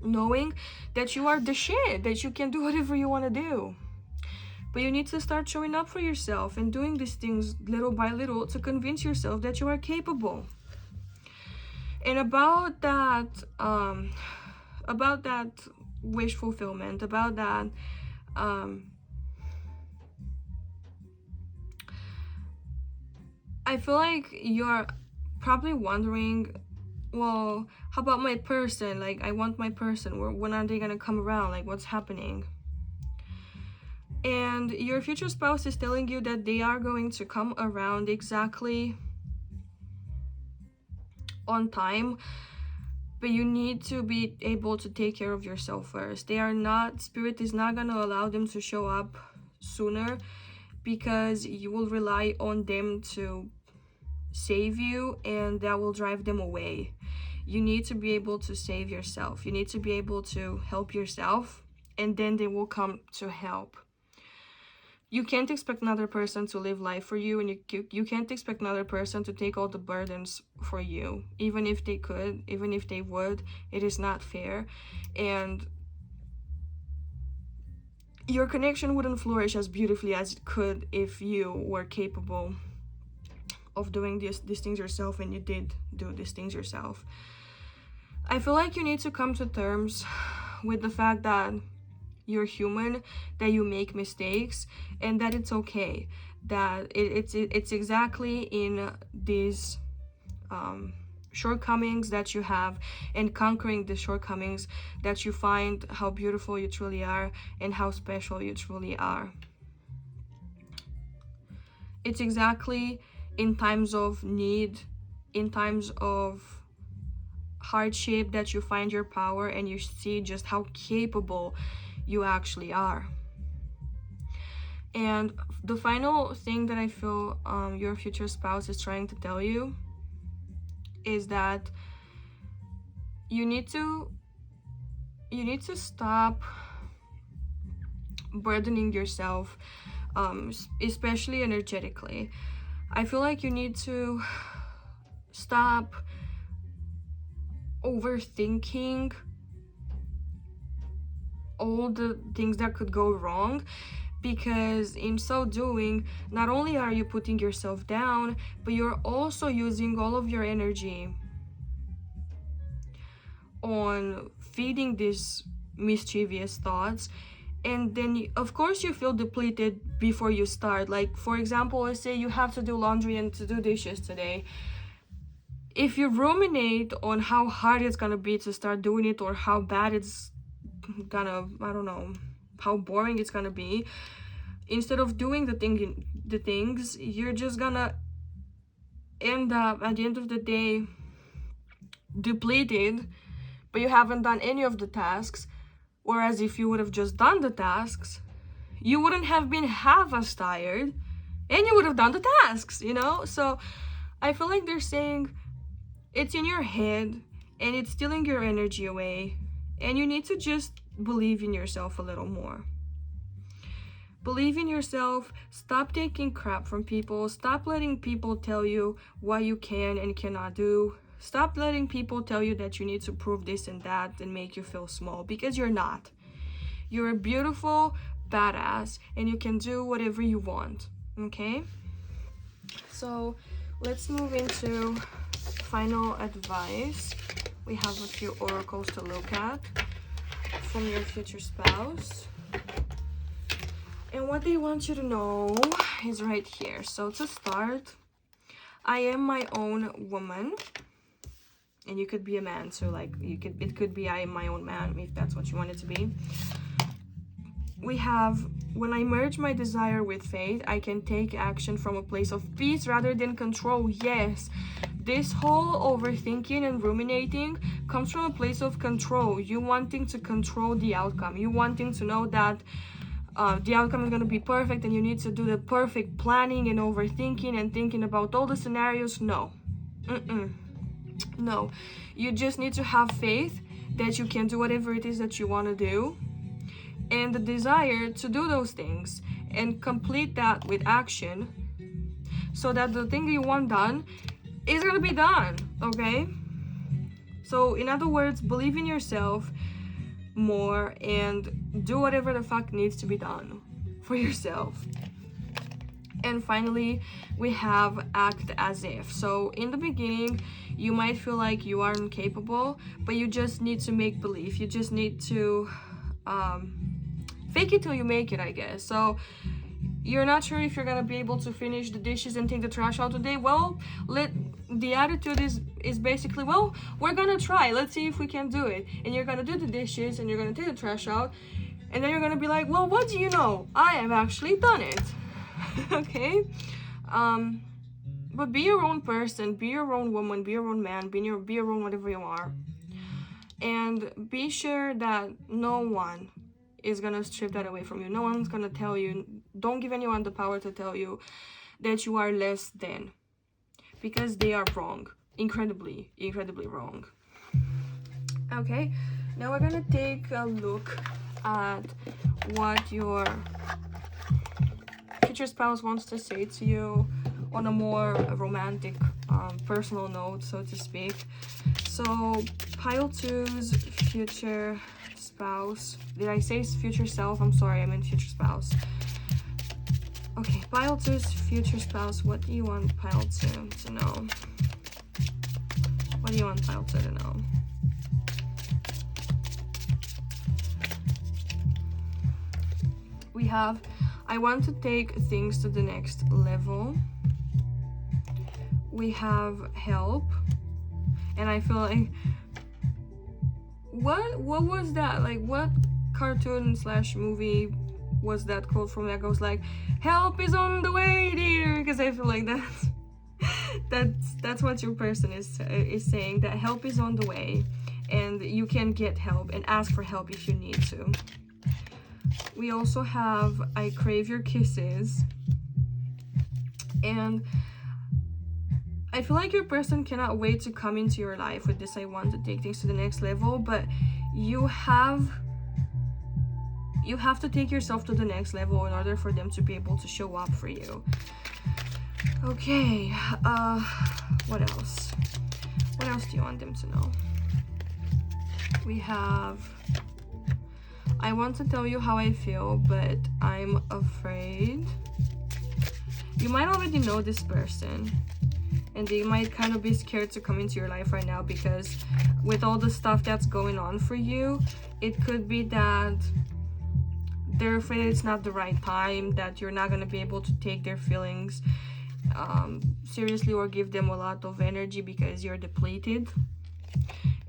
knowing that you are the shit, that you can do whatever you want to do. But you need to start showing up for yourself and doing these things little by little to convince yourself that you are capable. And about that wish fulfillment, about that I feel like you're probably wondering, well, how about my person? Like, I want my person. When are they gonna come around? Like, what's happening? And your future spouse is telling you that they are going to come around exactly on time, but you need to be able to take care of yourself first. Spirit is not gonna allow them to show up sooner, because you will rely on them to save you, and that will drive them away. You need to be able to save yourself. You need to be able to help yourself, and then they will come to help. You can't expect another person to live life for you, and you can't expect another person to take all the burdens for you. Even if they could, even if they would, it is not fair. And your connection wouldn't flourish as beautifully as it could if you were capable of doing these things yourself, and you did do these things yourself. I feel like you need to come to terms with the fact that you're human, that you make mistakes, and that it's okay, that it's exactly in these shortcomings that you have, and conquering the shortcomings, that you find how beautiful you truly are and how special you truly are. It's exactly in times of need, in times of hardship, that you find your power and you see just how capable you actually are. And the final thing that I feel your future spouse is trying to tell you is that you need to stop burdening yourself, especially energetically. I feel like you need to stop overthinking all the things that could go wrong, because in so doing, not only are you putting yourself down, but you're also using all of your energy on feeding these mischievous thoughts. And then of course you feel depleted before you start. Like, for example, let's say you have to do laundry and to do dishes today. If you ruminate on how hard it's gonna be to start doing it, or how bad it's gonna, I don't know, how boring it's gonna be, instead of doing the things, you're just gonna end up at the end of the day depleted, but you haven't done any of the tasks. Whereas if you would have just done the tasks, you wouldn't have been half as tired, and you would have done the tasks, you know? So I feel like they're saying it's in your head and it's stealing your energy away, and you need to just believe in yourself a little more. Believe in yourself. Stop taking crap from people. Stop letting people tell you what you can and cannot do. Stop letting people tell you that you need to prove this and that and make you feel small, because you're not. You're a beautiful badass and you can do whatever you want, okay? So let's move into final advice. We have a few oracles to look at from your future spouse. And what they want you to know is right here. So to start, I am my own woman. And you could be a man, so like it could be I am my own man, if that's what you want it to be. We have, when I merge my desire with faith, I can take action from a place of peace rather than control. Yes, this whole overthinking and ruminating comes from a place of control. You wanting to control the outcome. You wanting to know that the outcome is going to be perfect, and you need to do the perfect planning and overthinking and thinking about all the scenarios. No. No, you just need to have faith that you can do whatever it is that you want to do, and the desire to do those things and complete that with action, so that the thing you want done is going to be done, okay? So in other words, believe in yourself more and do whatever the fuck needs to be done for yourself. And finally, we have act as if. So in the beginning, you might feel like you are incapable, but you just need to make believe. You just need to fake it till you make it, I guess. So you're not sure if you're gonna be able to finish the dishes and take the trash out today. Well, the attitude is basically, well, we're gonna try. Let's see if we can do it. And you're gonna do the dishes and you're gonna take the trash out, and then you're gonna be like, well, what do you know? I have actually done it. Okay, but be your own person, be your own woman, be your own man, be your own whatever you are, and be sure that no one is gonna strip that away from you. No one's gonna tell you. Don't give anyone the power to tell you that you are less than, because they are wrong, incredibly wrong. Okay, now we're gonna take a look at what your future spouse wants to say to you on a more romantic, personal note, so to speak. So pile 2's future spouse. Did I say future self? I'm sorry, I meant future spouse. Okay, pile 2's future spouse. What do you want pile 2 to know? What do you want pile 2 to know? We have, I want to take things to the next level. We have help. And I feel like, what was that? Like, what cartoon / movie was that quote from that goes like, help is on the way, dear? Because I feel like that's what your person is saying, that help is on the way, and you can get help and ask for help if you need to. We also have I crave your kisses, and I feel like your person cannot wait to come into your life with this I want to take things to the next level, but you have to take yourself to the next level in order for them to be able to show up for you. Okay, what else? What else do you want them to know? We have, I want to tell you how I feel, but I'm afraid. You might already know this person, and they might kind of be scared to come into your life right now because with all the stuff that's going on for you, it could be that they're afraid it's not the right time, that you're not going to be able to take their feelings seriously or give them a lot of energy because you're depleted.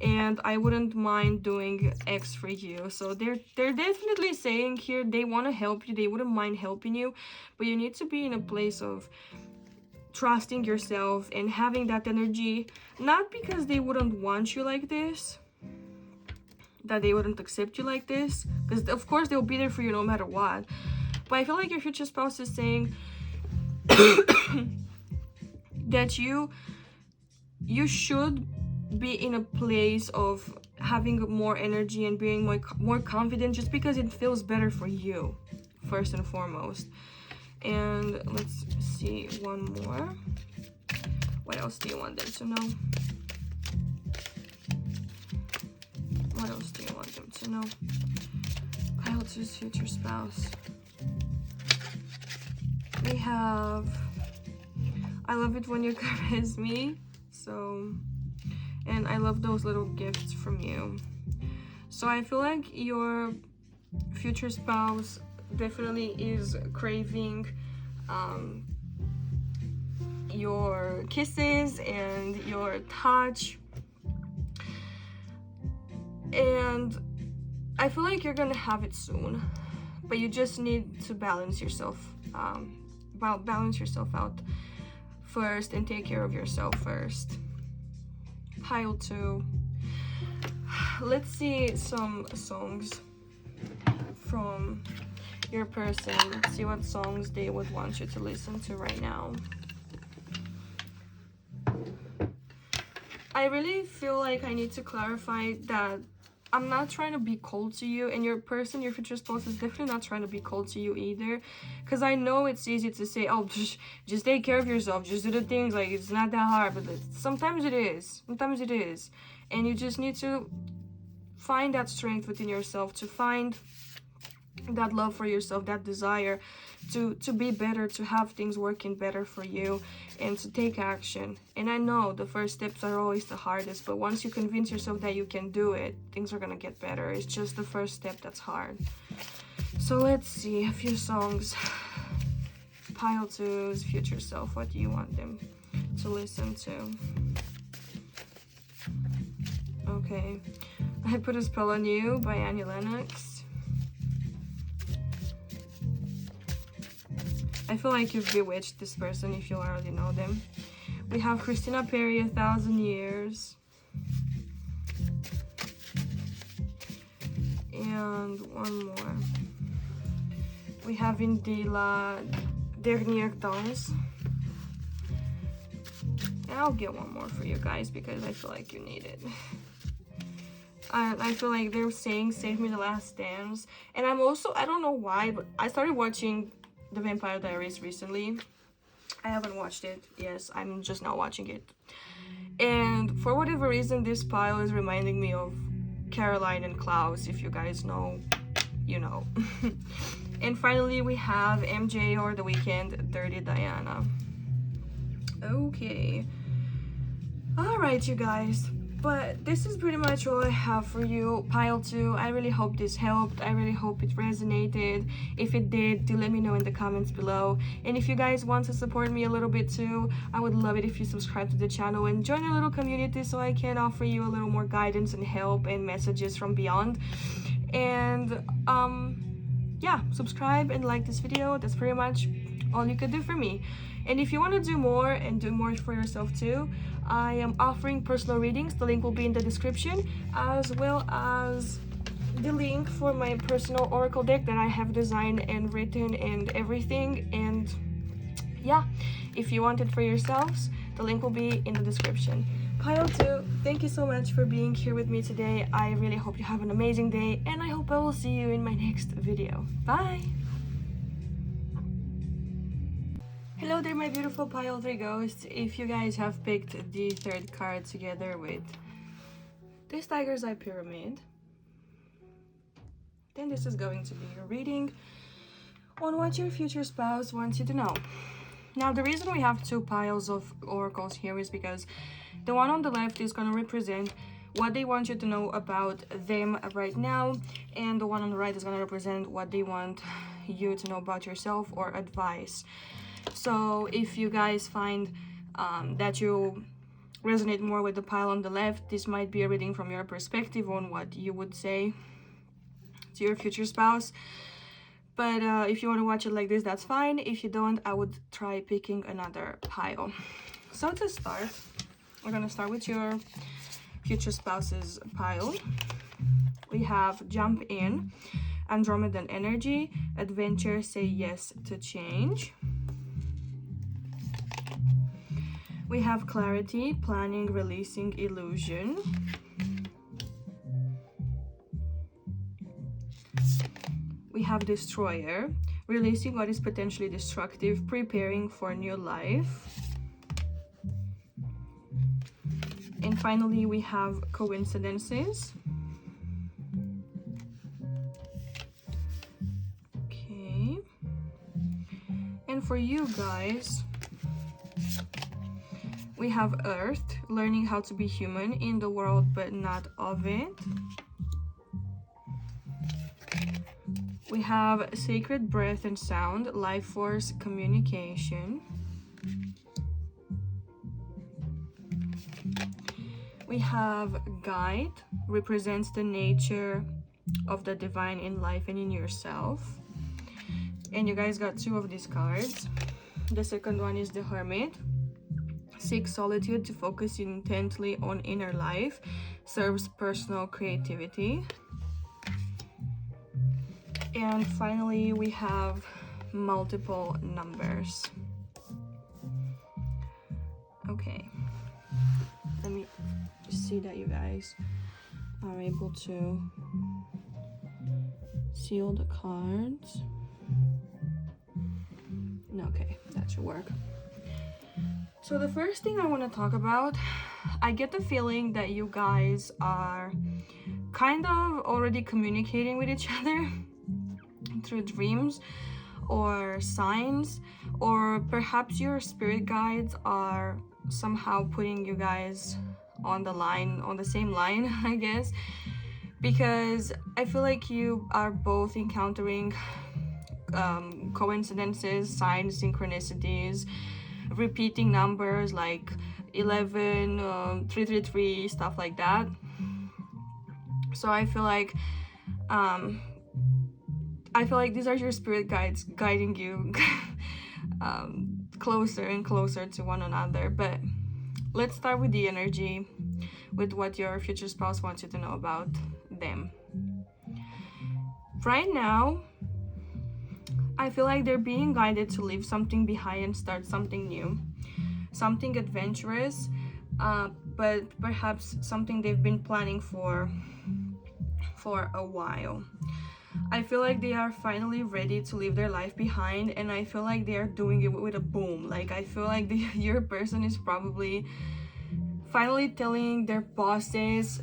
And I wouldn't mind doing X for you. So they're definitely saying here they want to help you, they wouldn't mind helping you, but you need to be in a place of trusting yourself and having that energy, not because they wouldn't want you like this, that they wouldn't accept you like this, because of course they'll be there for you no matter what, but I feel like your future spouse is saying that you should be in a place of having more energy and being more confident, just because it feels better for you first and foremost. And let's see one more. What else do you want them to know? What else do you want them to know? Pile 2's future spouse. We have, I love it when you caress me. So, and I love those little gifts from you. So I feel like your future spouse definitely is craving your kisses and your touch, and I feel like you're gonna have it soon, but you just need to balance yourself out first and take care of yourself first. Pile 2. Let's see some songs from your person. Let's see what songs they would want you to listen to right now. I really feel like I need to clarify that I'm not trying to be cold to you, and your person, your future spouse, is definitely not trying to be cold to you either, because I know it's easy to say, oh, just take care of yourself, just do the things, like it's not that hard, but sometimes it is, and you just need to find that strength within yourself, to find that love for yourself, that desire to be better, to have things working better for you, and to take action. And I know the first steps are always the hardest, but once you convince yourself that you can do it, things are gonna get better. It's just the first step that's hard. So let's see a few songs. Pile 2's future self, what do you want them to listen to? Okay, I Put a Spell on You by Annie Lennox. I feel like you've bewitched this person if you already know them. We have Christina Perri, 1,000 Years. And one more. We have Indila, Dernier Danse. And I'll get one more for you guys because I feel like you need it. I feel like they're saying Save Me the Last Dance. And I'm also, I don't know why, but I started watching The Vampire Diaries recently. I haven't watched it. Yes, I'm just now watching it. And for whatever reason, this pile is reminding me of Caroline and Klaus. If you guys know, you know. And finally, we have MJ or The Weeknd, Dirty Diana. Okay. Alright, you guys. But this is pretty much all I have for you, Pile 2. I really hope this helped. I really hope it resonated. If it did, do let me know in the comments below. And if you guys want to support me a little bit too, I would love it if you subscribe to the channel and join a little community so I can offer you a little more guidance and help and messages from beyond. And yeah, subscribe and like this video. That's pretty much all you could do for me. And if you want to do more and do more for yourself too, I am offering personal readings. The link will be in the description, as well as the link for my personal oracle deck that I have designed and written and everything. And yeah, if you want it for yourselves, The link will be in the description. Pile 2, thank you so much for being here with me today. I really hope you have an amazing day, and I hope I will see you in my next video. Bye! Hello there, my beautiful Pile 3 ghosts. If you guys have picked the third card together with this Tiger's Eye Pyramid, then this is going to be your reading on what your future spouse wants you to know. Now, the reason we have two piles of oracles here is because the one on the left is going to represent what they want you to know about them right now, and the one on the right is going to represent what they want you to know about yourself or advice. So if you guys find that you resonate more with the pile on the left, this might be a reading from your perspective on what you would say to your future spouse. But if you want to watch it like this, that's fine. If you don't, I would try picking another pile. So to start, we're going to start with your future spouse's pile. We have Jump In, Andromedan Energy, Adventure, Say Yes to Change. We have Clarity, Planning, Releasing, Illusion. We have Destroyer, releasing what is potentially destructive, preparing for a new life. And finally, we have Coincidences. Okay. And for you guys, we have Earth, learning how to be human in the world but not of it. We have Sacred Breath and Sound, Life Force, Communication. We have Guide, represents the nature of the divine in life and in yourself. And you guys got two of these cards. The second one is the Hermit. Seek solitude to focus intently on inner life, serves personal creativity. And finally, we have Multiple Numbers. Okay, let me see that you guys are able to see all the cards. Okay, that should work. So the first thing I want to talk about, I get the feeling that you guys are kind of already communicating with each other through dreams or signs, or perhaps your spirit guides are somehow putting you guys on the same line, I guess, because I feel like you are both encountering coincidences, signs, synchronicities, repeating numbers like 11, 333, stuff like that. So I feel like these are your spirit guides guiding you closer and closer to one another. But let's start with the energy, with what your future spouse wants you to know about them. Right now, I feel like they're being guided to leave something behind and start something new, something adventurous, but perhaps something they've been planning for a while. I feel like they are finally ready to leave their life behind, and I feel like they are doing it with a boom. Like, I feel like your person is probably finally telling their bosses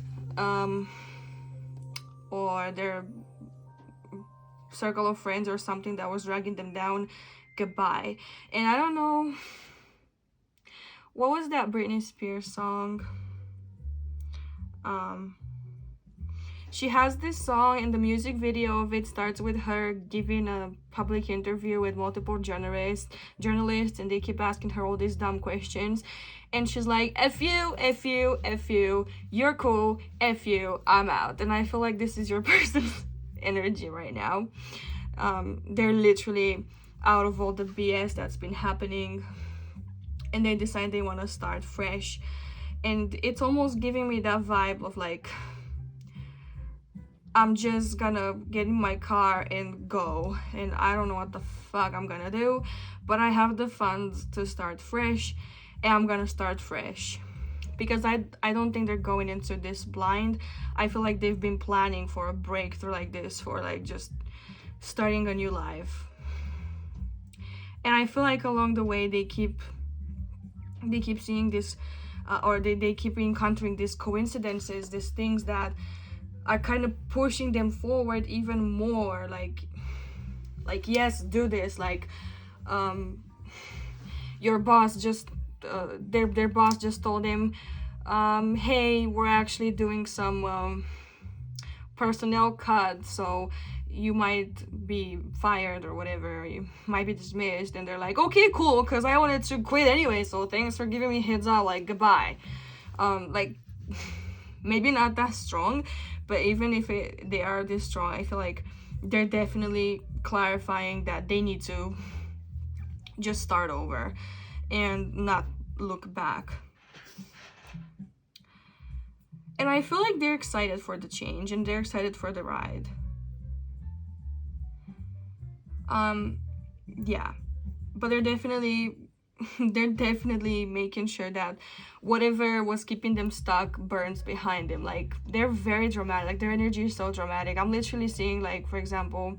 or their circle of friends or something that was dragging them down goodbye. And I don't know, what was that Britney Spears song? She has this song, and the music video of it starts with her giving a public interview with multiple journalists, and they keep asking her all these dumb questions. And she's like, F you, F you, F you, you're cool, F you, I'm out. And I feel like this is your person's energy right now. They're literally out of all the BS that's been happening, and they decide they want to start fresh. And it's almost giving me that vibe of like, I'm just gonna get in my car and go, and I don't know what the fuck I'm gonna do, but I have the funds to start fresh, and I'm gonna start fresh. Because I don't think they're going into this blind. I feel like they've been planning for a breakthrough like this, for like just starting a new life. And I feel like along the way they keep seeing this, or they keep encountering these coincidences, these things that are kind of pushing them forward even more. Like yes, do this. Like your boss just their boss just told him, hey, we're actually doing some personnel cut, so you might be fired or whatever, you might be dismissed. And they're like, okay, cool, because I wanted to quit anyway, so thanks for giving me heads up, like, goodbye. Like, maybe not that strong, but even if they are this strong, I feel like they're definitely clarifying that they need to just start over and not look back. And I feel like they're excited for the change and they're excited for the ride. Yeah, but they're definitely making sure that whatever was keeping them stuck burns behind them. Like, they're very dramatic. Like, their energy is so dramatic. I'm literally seeing, like, for example,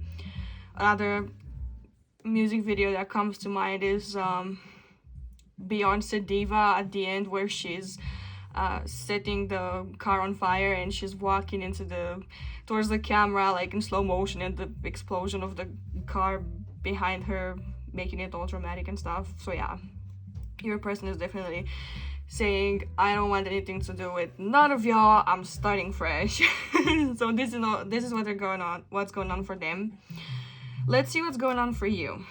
another music video that comes to mind is Beyonce Diva at the end, where she's setting the car on fire and she's walking towards the camera, like in slow motion, and the explosion of the car behind her making it all dramatic and stuff. So yeah, your person is definitely saying, I don't want anything to do with none of y'all, I'm starting fresh. So this is what's going on for them. Let's see what's going on for you.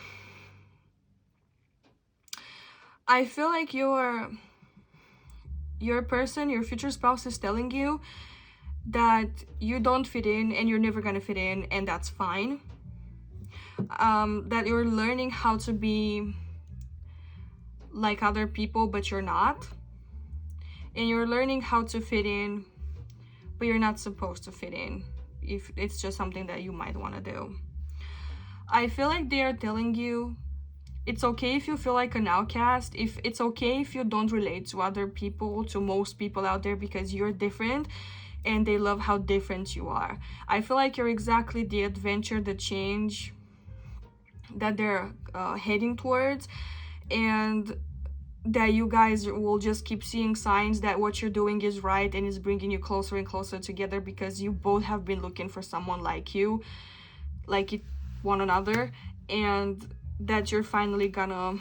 I feel like your person, your future spouse, is telling you that you don't fit in and you're never gonna fit in, and that's fine. That you're learning how to be like other people, but you're not. And you're learning how to fit in, but you're not supposed to fit in, if it's just something that you might want to do. I feel like they are telling you it's okay if you feel like an outcast, if it's okay if you don't relate to other people, to most people out there, because you're different and they love how different you are. I feel like you're exactly the adventure, the change that they're heading towards, and that you guys will just keep seeing signs that what you're doing is right and is bringing you closer and closer together, because you both have been looking for someone like you, like one another, and that you're finally gonna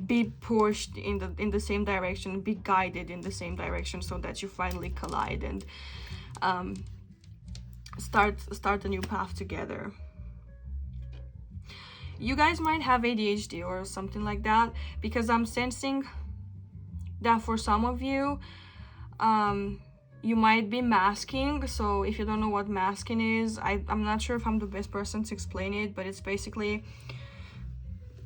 be pushed in the same direction, be guided in the same direction, so that you finally collide and start a new path together. You guys might have ADHD or something like that, because I'm sensing that for some of you, you might be masking. So if you don't know what masking is, I'm not sure if I'm the best person to explain it, but it's basically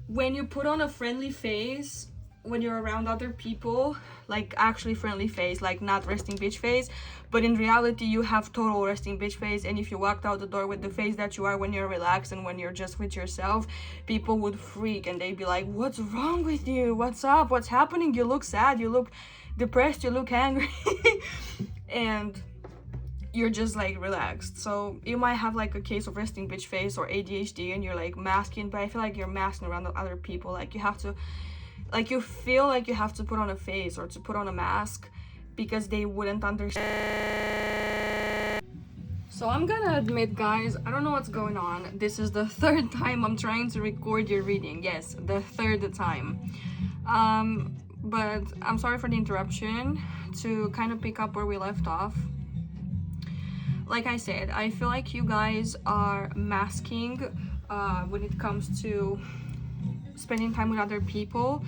when you put on a friendly face when you're around other people, like actually friendly face, like not resting bitch face, but in reality you have total resting bitch face. And if you walked out the door with the face that you are when you're relaxed and when you're just with yourself, people would freak and they'd be like, what's wrong with you, what's up, what's happening, you look sad, you look depressed, you look angry. And you're just like relaxed. So you might have like a case of resting bitch face or ADHD and you're like masking, but I feel like you're masking around other people. Like you have to, like you feel like you have to put on a face or to put on a mask because they wouldn't understand. So I'm gonna admit, guys, I don't know what's going on. This is the third time I'm trying to record your reading. Yes, the third time. But I'm sorry for the interruption. To kind of pick up where we left off, like I said, I feel like you guys are masking when it comes to spending time with other people,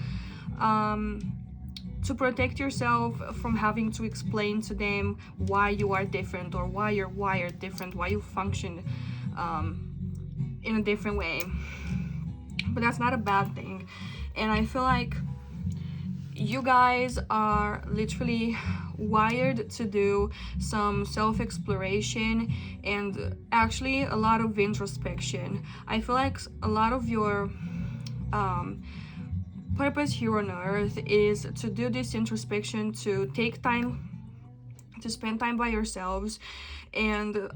to protect yourself from having to explain to them why you are different or why you're wired different, why you function in a different way. But that's not a bad thing. And I feel like you guys are literally wired to do some self-exploration and actually a lot of introspection. I feel like a lot of your purpose here on earth is to do this introspection, to take time, to spend time by yourselves, and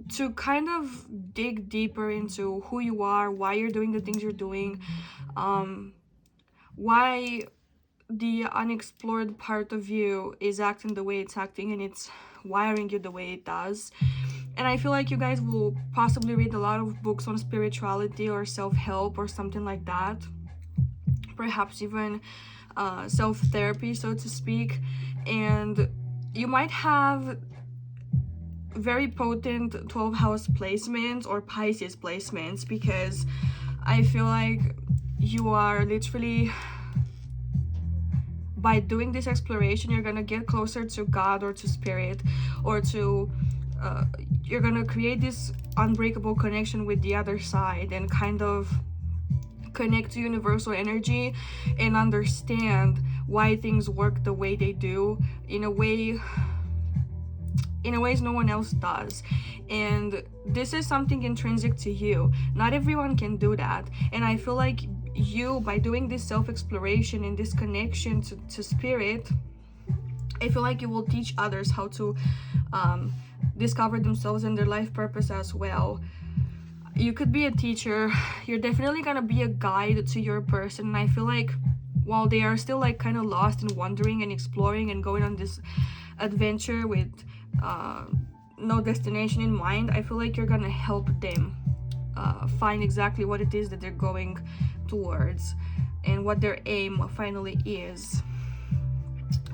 to kind of dig deeper into who you are, why you're doing the things you're doing, why the unexplored part of you is acting the way it's acting, and it's wiring you the way it does. And I feel like you guys will possibly read a lot of books on spirituality or self-help or something like that, perhaps even self-therapy, so to speak, and you might have very potent 12th house placements or Pisces placements, because I feel like you are literally, by doing this exploration, you're gonna get closer to God or to spirit, or to you're gonna create this unbreakable connection with the other side and kind of connect to universal energy and understand why things work the way they do, in ways no one else does. And this is something intrinsic to you. Not everyone can do that, and I feel like you, by doing this self-exploration and this connection to spirit, I feel like you will teach others how to discover themselves and their life purpose as well. You could be a teacher, you're definitely gonna be a guide to your person, and I feel like while they are still like kind of lost and wondering and exploring and going on this adventure with no destination in mind, I feel like you're gonna help them find exactly what it is that they're going towards and what their aim finally is.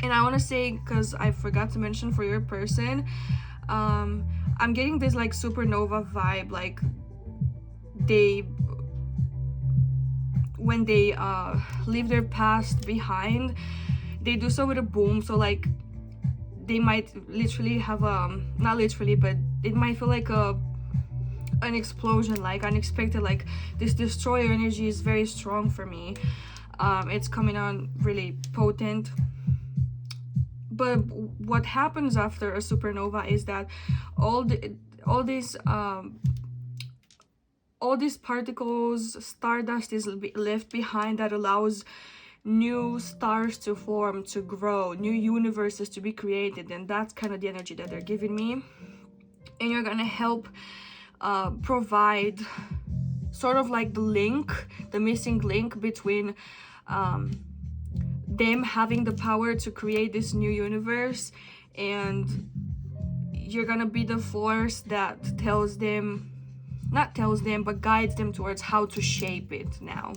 And I want to say, because I forgot to mention for your person, I'm getting this like supernova vibe, like when they leave their past behind, they do so with a boom. So like they might literally have not literally, but it might feel like an explosion, like unexpected, like this destroyer energy is very strong for me. It's coming on really potent. But what happens after a supernova is that all these particles, stardust is left behind, that allows new stars to form, to grow, new universes to be created. And that's kind of the energy that they're giving me. And you're gonna help provide sort of like the missing link between them having the power to create this new universe, and you're gonna be the force that but guides them towards how to shape it now.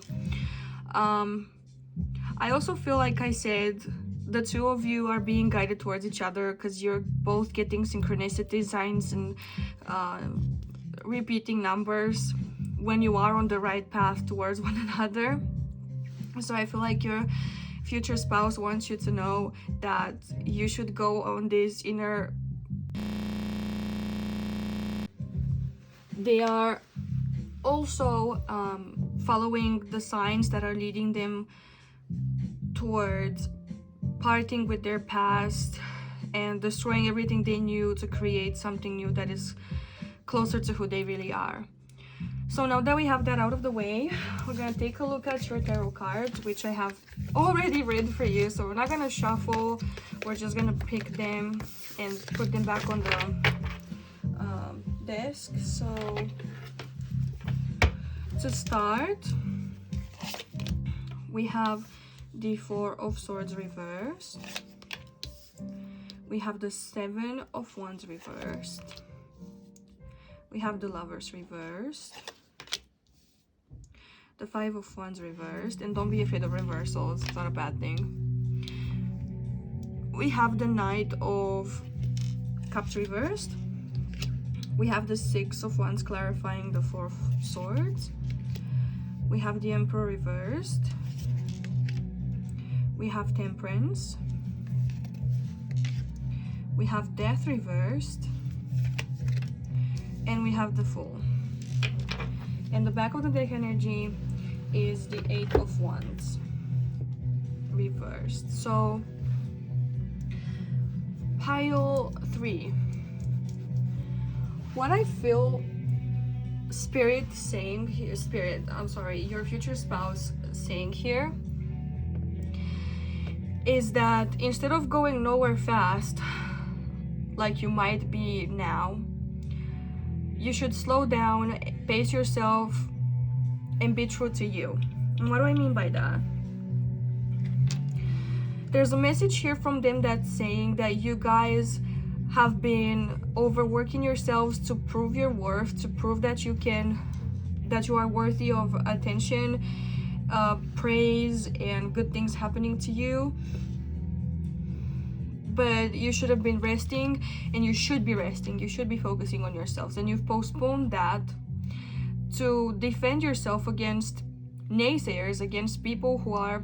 I also feel like I said the two of you are being guided towards each other, because you're both getting synchronicity signs and repeating numbers when you are on the right path towards one another. So I feel like your future spouse wants you to know that you should go on this inner. They are also following the signs that are leading them towards parting with their past and destroying everything they knew to create something new that is closer to who they really are. So now that we have that out of the way, we're gonna take a look at your tarot cards, which I have already read for you. So we're not gonna shuffle, we're just gonna pick them and put them back on the desk. So to start, we have the Four of Swords reversed. We have the Seven of Wands reversed. We have the Lovers reversed. The Five of Wands reversed. And don't be afraid of reversals, it's not a bad thing. We have the Knight of Cups reversed. We have the Six of Wands clarifying the Four of Swords. We have the Emperor reversed. We have Temperance. We have Death reversed. And we have the Fool. And the back of the deck energy is the Eight of Wands reversed. So pile 3. What I feel Spirit saying here, your future spouse saying here is that instead of going nowhere fast, like you might be now, you should slow down, pace yourself, and be true to you. And what do I mean by that? There's a message here from them that's saying that you guys have been overworking yourselves to prove your worth, to prove that you are worthy of attention, praise, and good things happening to you. But you should have been resting, and you should be resting. You should be focusing on yourselves, and you've postponed that to defend yourself against naysayers, against people who are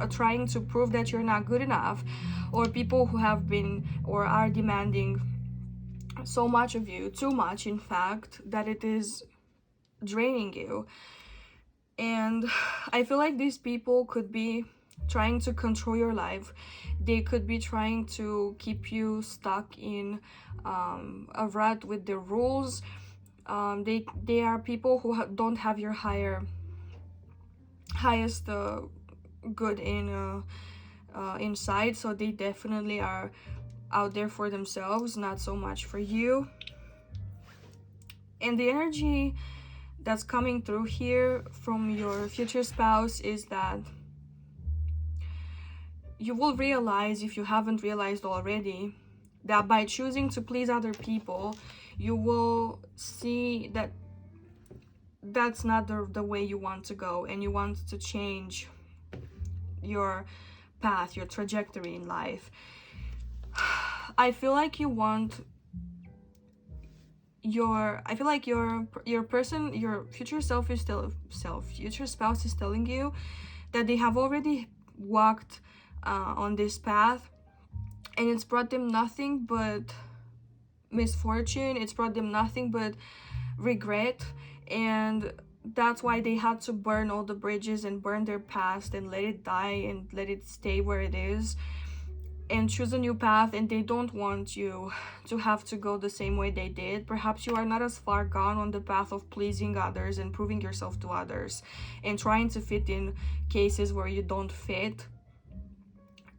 trying to prove that you're not good enough, or people who have been or are demanding so much of you, too much in fact, that it is draining you. And I feel like these people could be trying to control your life. They could be trying to keep you stuck in a rut with the rules. They are people who don't have your highest good inside, so they definitely are out there for themselves, not so much for you. And the energy that's coming through here from your future spouse is that you will realize, if you haven't realized already, that by choosing to please other people, you will see that that's not the way you want to go, and you want to change your path, your trajectory in life. I feel like you want your person, your future future spouse is telling you that they have already walked on this path, and it's brought them nothing but misfortune. It's brought them nothing but regret, and that's why they had to burn all the bridges and burn their past and let it die and let it stay where it is and choose a new path. And they don't want you to have to go the same way they did. Perhaps you are not as far gone on the path of pleasing others and proving yourself to others and trying to fit in cases where you don't fit.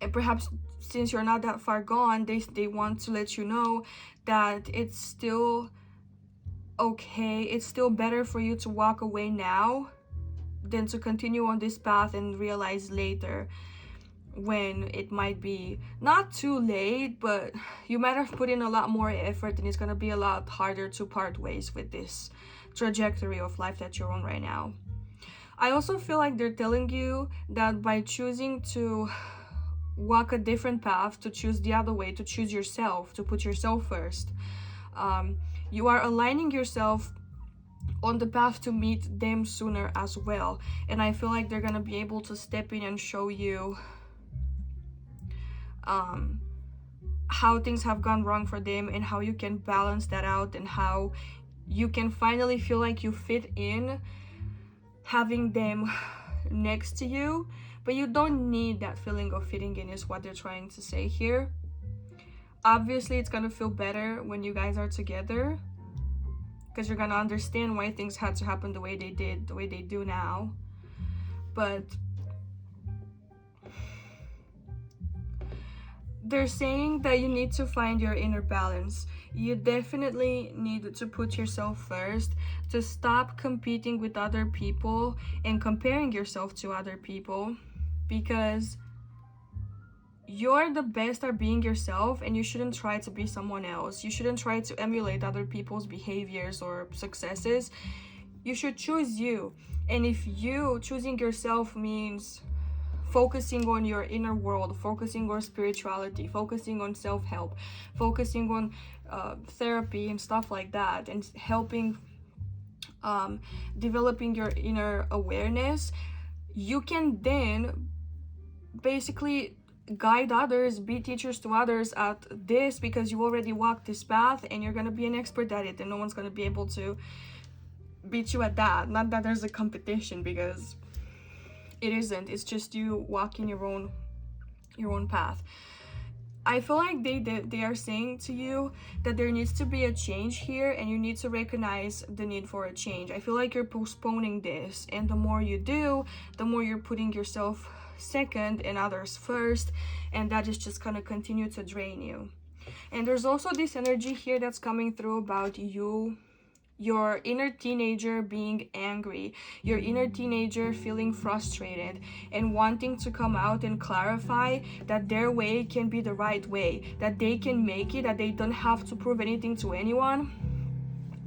And perhaps since you're not that far gone, they want to let you know that it's still okay, it's still better for you to walk away now than to continue on this path and realize later, when it might be not too late, but you might have put in a lot more effort, and it's going to be a lot harder to part ways with this trajectory of life that you're on right now. I also feel like they're telling you that by choosing to walk a different path, to choose the other way, to choose yourself, to put yourself first, you are aligning yourself on the path to meet them sooner as well. And I feel like they're gonna be able to step in and show you how things have gone wrong for them, and how you can balance that out, and how you can finally feel like you fit in having them next to you. But you don't need that feeling of fitting in, is what they're trying to say here. Obviously, it's gonna feel better when you guys are together, because you're gonna understand why things had to happen the way they did, the way they do now. But they're saying that you need to find your inner balance. You definitely need to put yourself first, to stop competing with other people and comparing yourself to other people, because you're the best at being yourself, and you shouldn't try to be someone else. You shouldn't try to emulate other people's behaviors or successes. You should choose you. And if you choosing yourself means focusing on your inner world, focusing on spirituality, focusing on self-help, focusing on therapy and stuff like that, and helping developing your inner awareness, you can then basically guide others, be teachers to others at this, because you already walked this path and you're gonna be an expert at it, and no one's gonna be able to beat you at that. Not that there's a competition, because it isn't. It's just you walking your own path. I feel like they are saying to you that there needs to be a change here, and you need to recognize the need for a change. I feel like you're postponing this, and the more you do, the more you're putting yourself second and others first, and that is just gonna continue to drain you. And there's also this energy here that's coming through about you, your inner teenager being angry, your inner teenager feeling frustrated and wanting to come out and clarify that their way can be the right way, that they can make it, that they don't have to prove anything to anyone,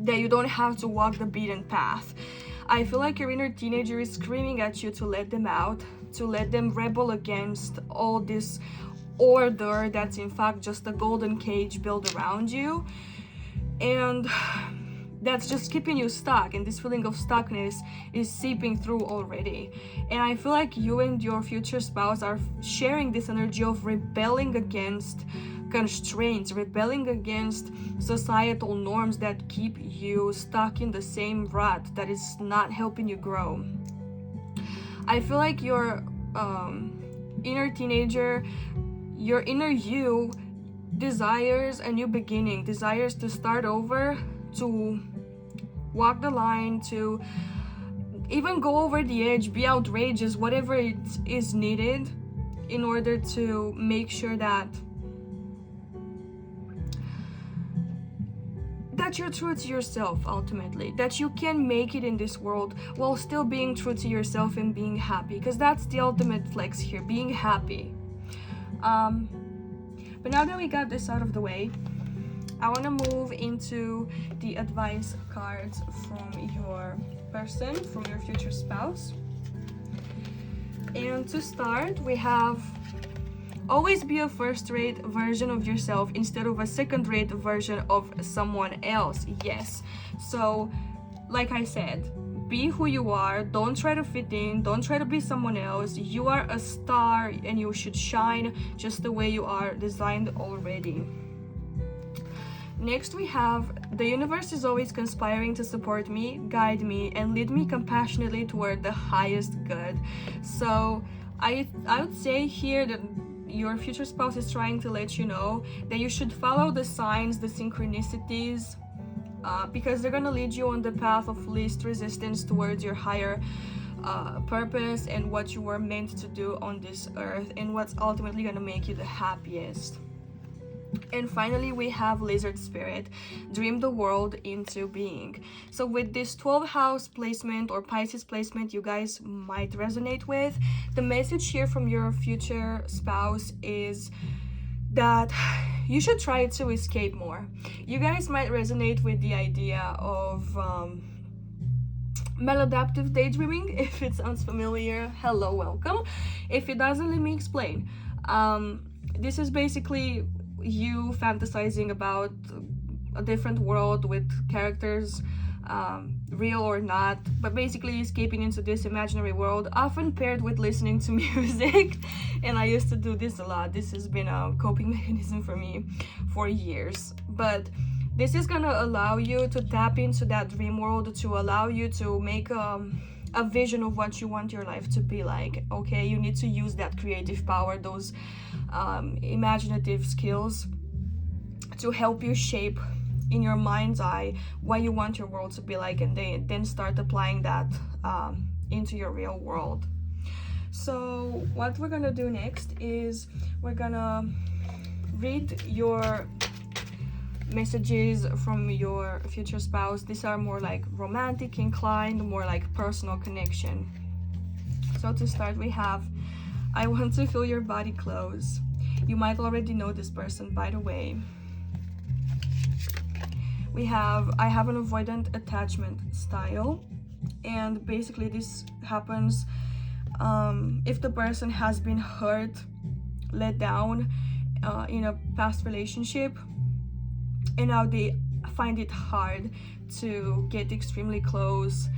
that you don't have to walk the beaten path. I feel like your inner teenager is screaming at you to let them out, to let them rebel against all this order that's in fact just a golden cage built around you, and that's just keeping you stuck, and this feeling of stuckness is seeping through already. And I feel like you and your future spouse are sharing this energy of rebelling against constraints, rebelling against societal norms that keep you stuck in the same rut that is not helping you grow. I feel like your inner teenager, your inner you, desires a new beginning, desires to start over, to walk the line, to even go over the edge, be outrageous, whatever it is needed in order to make sure that you're true to yourself ultimately, that you can make it in this world while still being true to yourself and being happy, because that's the ultimate flex here, being happy. But now that we got this out of the way, I want to move into the advice cards from your person, from your future spouse. And to start, we have always be a first-rate version of yourself instead of a second-rate version of someone else. Yes. So, like I said, be who you are. Don't try to fit in. Don't try to be someone else. You are a star and you should shine just the way you are designed already. Next we have, the universe is always conspiring to support me, guide me, and lead me compassionately toward the highest good. So I would say here that your future spouse is trying to let you know that you should follow the signs, the synchronicities, because they're going to lead you on the path of least resistance towards your higher purpose and what you were meant to do on this earth, and what's ultimately going to make you the happiest. And finally, we have Lizard Spirit, dream the world into being. So with this 12th house placement or Pisces placement you guys might resonate with, the message here from your future spouse is that you should try to escape more. You guys might resonate with the idea of maladaptive daydreaming. If it sounds familiar, hello, welcome. If it doesn't, let me explain. This is basically you fantasizing about a different world with characters, real or not, but basically escaping into this imaginary world, often paired with listening to music. And I used to do this a lot. This has been a coping mechanism for me for years. But this is gonna allow you to tap into that dream world, to allow you to make a vision of what you want your life to be like. Okay, you need to use that creative power, those imaginative skills, to help you shape in your mind's eye what you want your world to be like, and then start applying that into your real world. So what we're gonna do next is we're gonna read your messages from your future spouse. These are more like romantic inclined, more like personal connection. So to start, we have, I want to feel your body close. You might already know this person, by the way. We have, I have an avoidant attachment style, and basically this happens if the person has been hurt, let down in a past relationship, and now they find it hard to get extremely close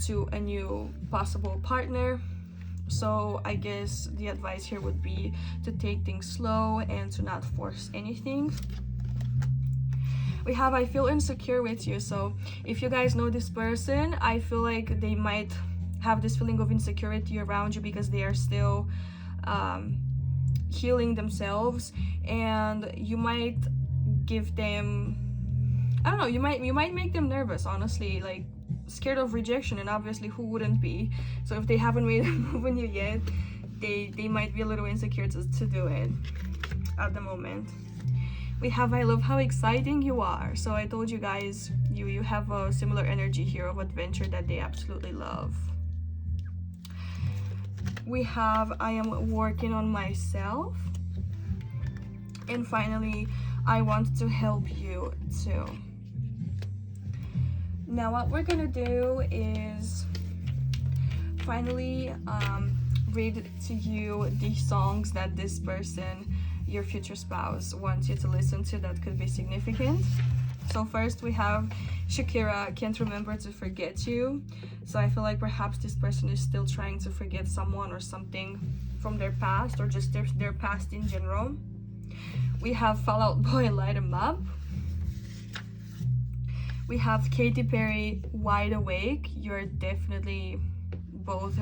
to a new possible partner. So I guess the advice here would be to take things slow and to not force anything. We have, I feel insecure with you. So if you guys know this person, I feel like they might have this feeling of insecurity around you because they are still healing themselves, and you might give them, I don't know, you might make them nervous, honestly, like scared of rejection, and obviously who wouldn't be? So if they haven't made a move on you yet, they might be a little insecure to do it at the moment. We have I love how exciting you are. So I told you guys, you have a similar energy here of adventure that they absolutely love. We have I am working on myself. And finally, I want to help you too. Now what we're gonna do is finally read to you the songs that this person, your future spouse, wants you to listen to that could be significant. So first we have Shakira, Can't Remember to Forget You. So I feel like perhaps this person is still trying to forget someone or something from their past, or just their past in general. We have Fall Out Boy, Light 'Em Up. We have Katy Perry, Wide Awake. You're definitely both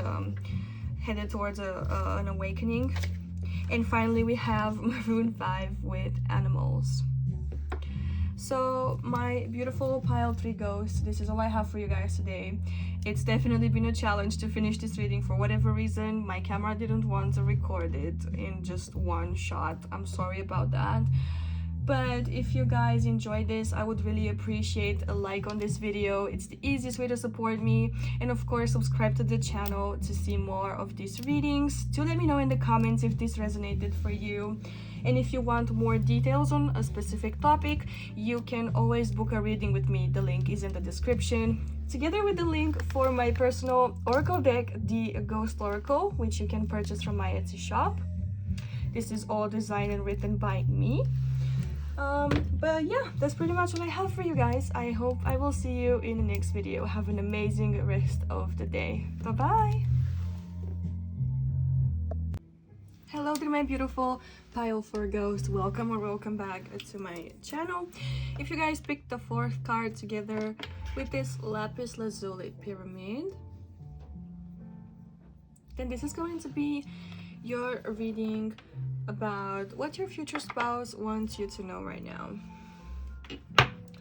headed towards an awakening. And finally we have Maroon 5 with Animals. So my beautiful pile 3 ghosts, this is all I have for you guys today. It's definitely been a challenge to finish this reading. For whatever reason, my camera didn't want to record it in just one shot. I'm sorry about that. But if you guys enjoyed this, I would really appreciate a like on this video. It's the easiest way to support me. And of course, subscribe to the channel to see more of these readings. Do let me know in the comments if this resonated for you. And if you want more details on a specific topic, you can always book a reading with me. The link is in the description, together with the link for my personal oracle deck, the Ghost Oracle, which you can purchase from my Etsy shop. This is all designed and written by me. But yeah, that's pretty much what I have for you guys. I hope I will see you in the next video. Have an amazing rest of the day. Bye bye. Hello there, my beautiful pile 4 ghosts. Welcome or welcome back to my channel. If you guys picked the 4th card together with this lapis lazuli pyramid, then this is going to be your reading about what your future spouse wants you to know right now.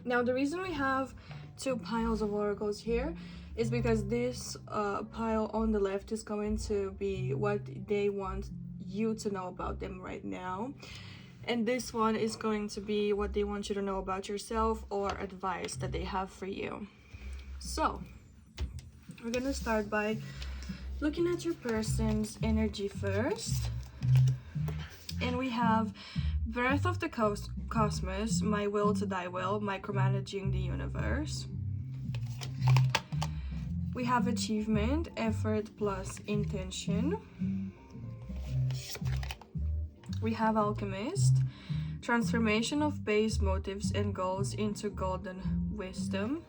Now, the reason we have 2 piles of oracles here is because this pile on the left is going to be what they want you to know about them right now, and this one is going to be what they want you to know about yourself or advice that they have for you. So we're gonna start by looking at your person's energy first. And we have Birth of the Cosmos, My Will to Die Well, Micromanaging the Universe. We have Achievement, Effort plus Intention. We have Alchemist, Transformation of Base Motives and Goals into Golden Wisdom.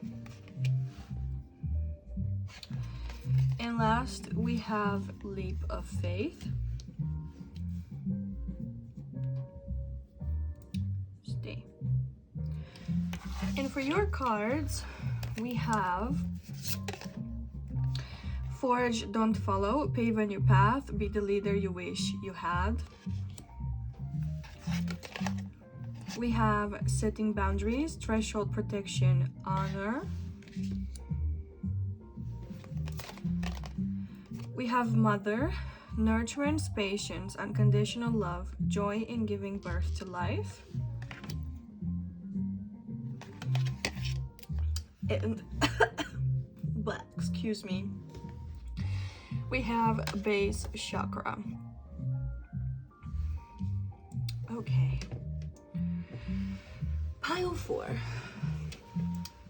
And last, we have Leap of Faith. Stay. And for your cards, we have Forge, Don't Follow, Pave a New Path, Be the Leader You Wish You Had. We have Setting Boundaries, Threshold Protection, Honor. We have Mother, Nurturance, Patience, Unconditional Love, Joy in Giving Birth to Life. And excuse me. We have Base Chakra. Okay. Pile 4.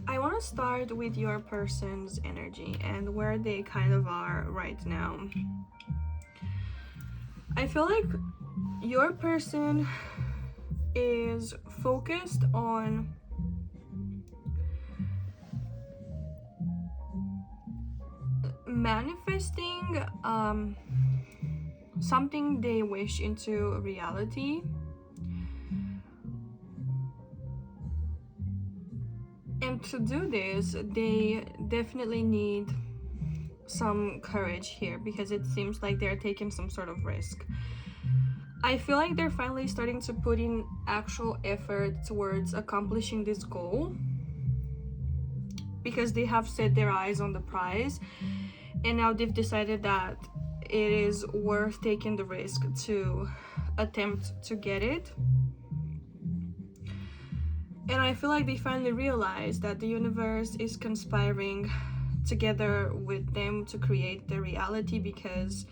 I want to start with your person's energy and where they kind of are right now. I feel like your person is focused on manifesting something they wish into reality. And to do this, they definitely need some courage here, because it seems like they're taking some sort of risk. I feel like they're finally starting to put in actual effort towards accomplishing this goal, because they have set their eyes on the prize, and now they've decided that it is worth taking the risk to attempt to get it. And I feel like they finally realized that the universe is conspiring together with them to create the reality, because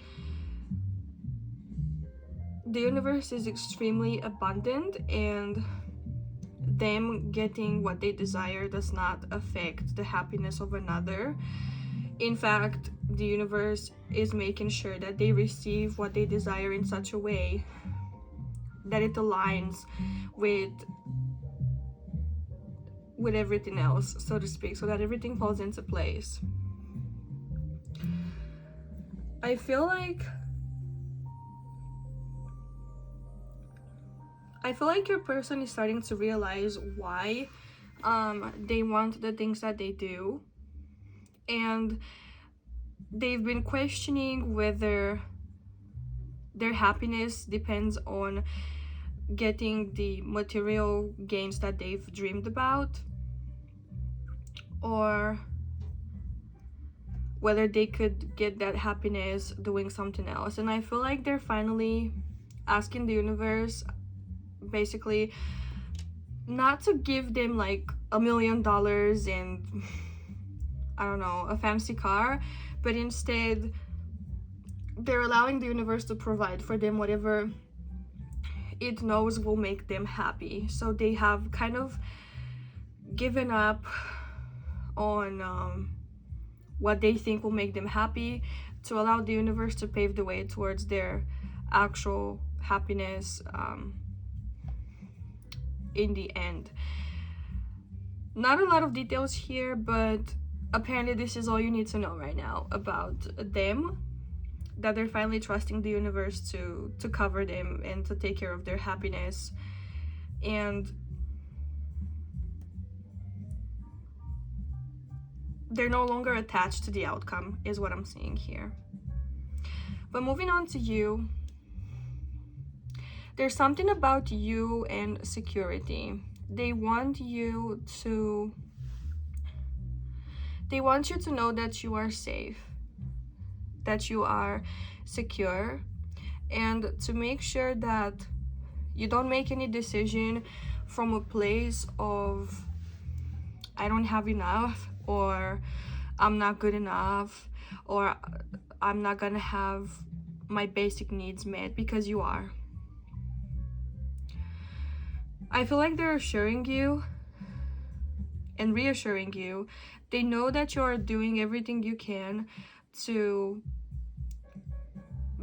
the universe is extremely abundant, and them getting what they desire does not affect the happiness of another. In fact, the universe is making sure that they receive what they desire in such a way that it aligns with everything else, so to speak, so that everything falls into place. I feel like your person is starting to realize why they want the things that they do, and they've been questioning whether their happiness depends on getting the material gains that they've dreamed about, or whether they could get that happiness doing something else. And I feel like they're finally asking the universe, basically, not to give them like $1 million and I don't know, a fancy car, but instead they're allowing the universe to provide for them whatever it knows will make them happy. So they have kind of given up on what they think will make them happy, to allow the universe to pave the way towards their actual happiness in the end. Not a lot of details here, but apparently this is all you need to know right now about them, that they're finally trusting the universe to cover them and to take care of their happiness. And they're no longer attached to the outcome, is what I'm seeing here. But moving on to you, there's something about you and security. They want you to know that you are safe, that you are secure, and to make sure that you don't make any decision from a place of I don't have enough, or I'm not good enough, or I'm not gonna have my basic needs met, because you are. I feel like they're assuring you and reassuring you. They know that you are doing everything you can to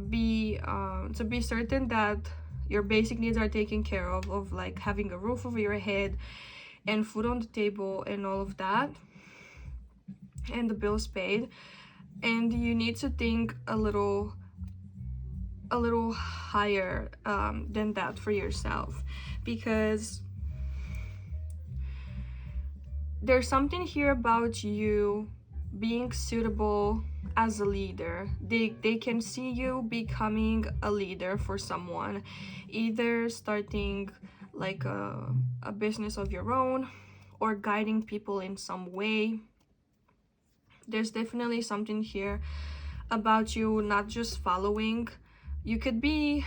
be certain that your basic needs are taken care of like having a roof over your head and food on the table and all of that, and the bills paid. And you need to think a little higher than that for yourself, because there's something here about you being suitable as a leader. They can see you becoming a leader for someone, either starting like a business of your own or guiding people in some way. There's definitely something here about you not just following. You could be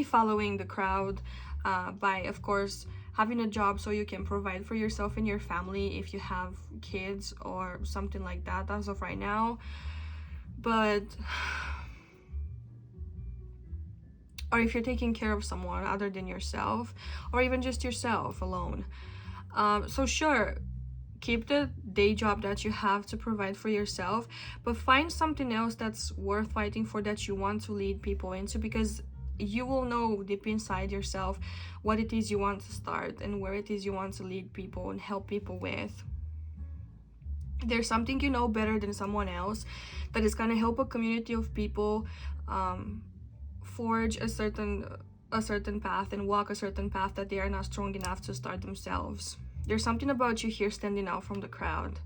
following the crowd by, of course, having a job so you can provide for yourself and your family if you have kids or something like that as of right now. But or if you're taking care of someone other than yourself, or even just yourself alone. So sure, keep the day job that you have to provide for yourself, but find something else that's worth fighting for, that you want to lead people into, because you will know deep inside yourself what it is you want to start and where it is you want to lead people and help people with. There's something you know better than someone else that is going to help a community of people forge a certain path and walk a certain path that they are not strong enough to start themselves. There's something about you here standing out from the crowd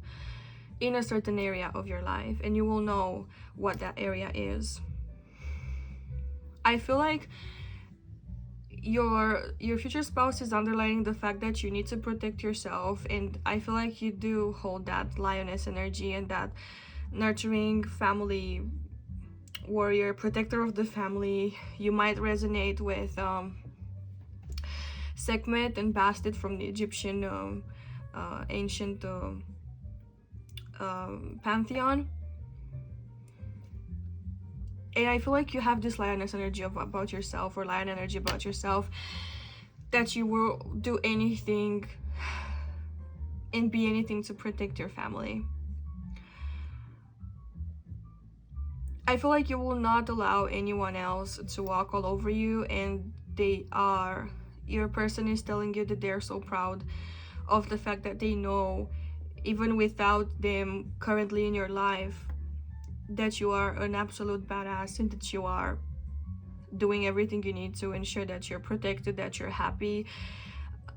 in a certain area of your life, and you will know what that area is. I feel like your future spouse is underlining the fact that you need to protect yourself, and I feel like you do hold that lioness energy and that nurturing family warrior, protector of the family. You might resonate with Sekhmet and Bastet from the Egyptian ancient pantheon. And I feel like you have this lioness energy about yourself, or lion energy about yourself, that you will do anything and be anything to protect your family. I feel like you will not allow anyone else to walk all over you, and your person is telling you that they're so proud of the fact that they know, even without them currently in your life, that you are an absolute badass, and that you are doing everything you need to ensure that you're protected, that you're happy,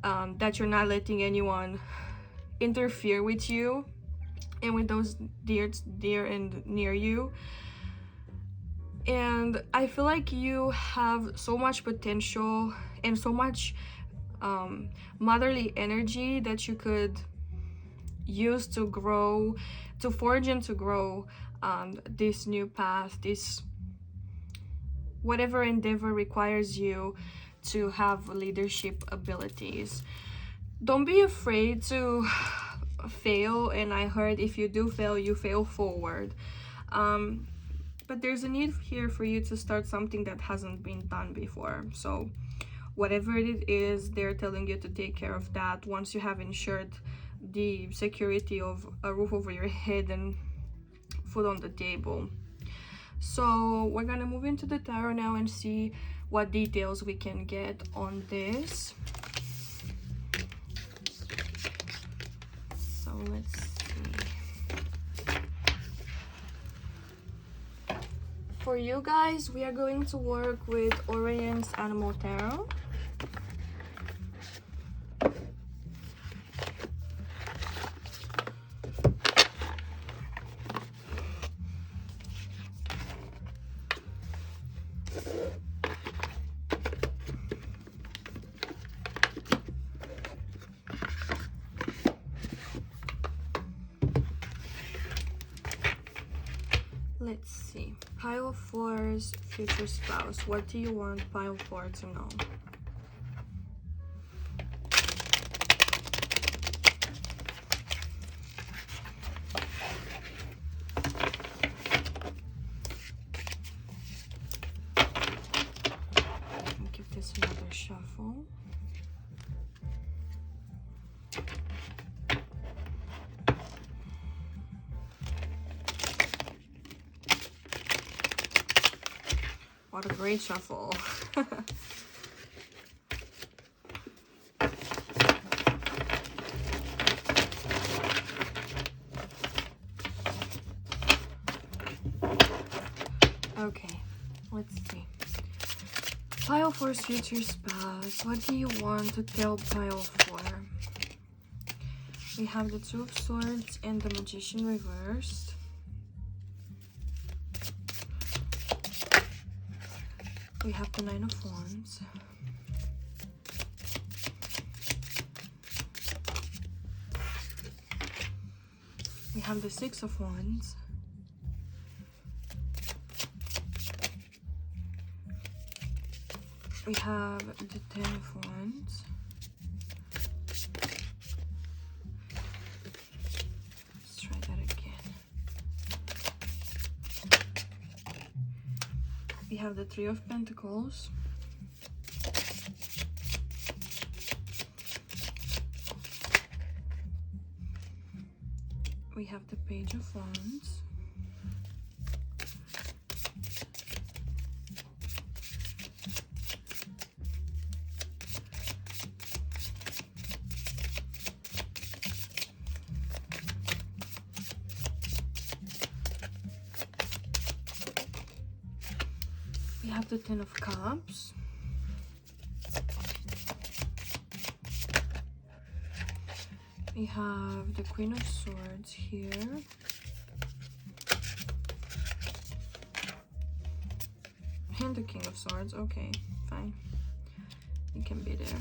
that you're not letting anyone interfere with you and with those dear and near you. And I feel like you have so much potential and so much motherly energy that you could use to grow, to forge and to grow this new path, this whatever endeavor requires you to have leadership abilities. Don't be afraid to fail, and I heard if you do fail, you fail forward. But there's a need here for you to start something that hasn't been done before. So whatever it is, they're telling you to take care of that once you have ensured the security of a roof over your head and food on the table. So we're gonna move into the tarot now and see what details we can get on this. So let's see. For you guys, we are going to work with Orion's Animal Tarot. Let's see. Pile 4's future spouse. What do you want pile 4 to know? I'll give this another shuffle. What a great shuffle. Okay, let's see. Pile 4's future spouse. What do you want to tell pile 4? We have the Two of Swords and the Magician reversed. We have the Nine of Wands. We have the Six of Wands. We have the Ten of Wands. Let's try that again. We have the Three of Pentacles. We have the Page of Wands. We have the Ten of Cups. We have the Queen of Swords here. And the King of Swords. Okay, fine. it can be there.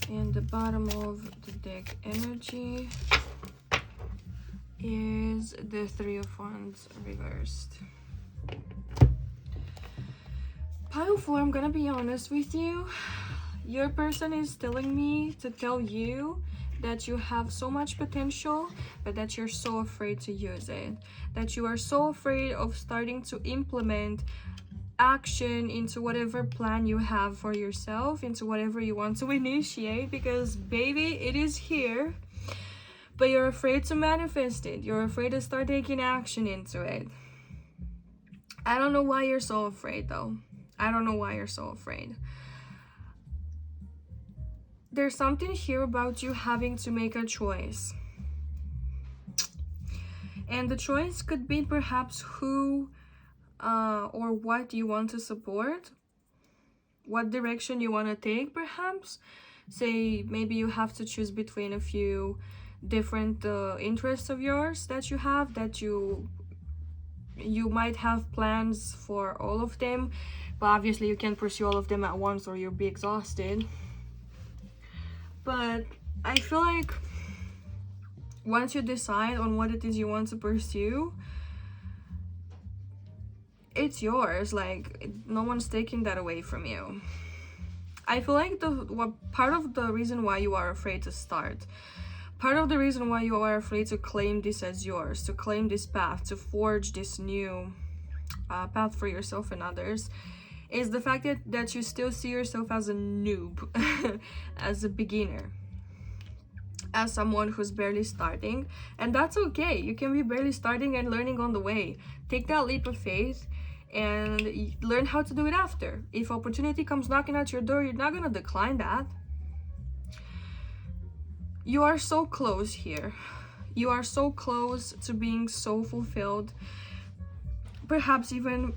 And the bottom of the deck energy is the Three of Wands reversed. Pile 4, I'm gonna be honest with you. Your person is telling me to tell you that you have so much potential, but that you're so afraid to use it. That you are so afraid of starting to implement action into whatever plan you have for yourself, into whatever you want to initiate, because baby, it is here, but you're afraid to manifest it. You're afraid to start taking action into it. I don't know why you're so afraid though. I don't know why you're so afraid. There's something here about you having to make a choice. And the choice could be perhaps who or what you want to support, what direction you want to take perhaps. Say maybe you have to choose between a few different interests of yours that you have, that you might have plans for all of them, but obviously you can't pursue all of them at once or you'll be exhausted. But I feel like once you decide on what it is you want to pursue, it's yours. Like, no one's taking that away from you. I feel like part of the reason why you are afraid to start, part of the reason why you are afraid to claim this as yours, to claim this path, to forge this new path for yourself and others, is the fact that you still see yourself as a noob, as a beginner, as someone who's barely starting. And that's okay. You can be barely starting and learning on the way. Take that leap of faith and learn how to do it after. If opportunity comes knocking at your door, you're not gonna decline that. You are so close here. You are so close to being so fulfilled. Perhaps even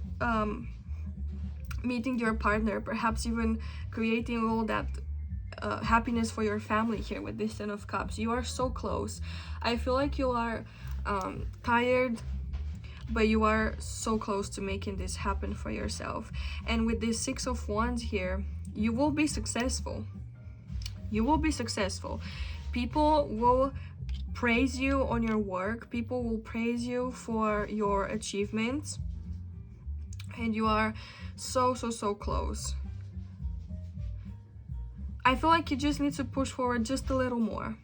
meeting your partner, perhaps even creating all that happiness for your family here with this Ten of Cups. You are so close. I feel like you are tired, but you are so close to making this happen for yourself. And with this Six of Wands here, you will be successful. You will be successful. People will praise you on your work. People will praise you for your achievements. And you are so close. I feel like you just need to push forward just a little more.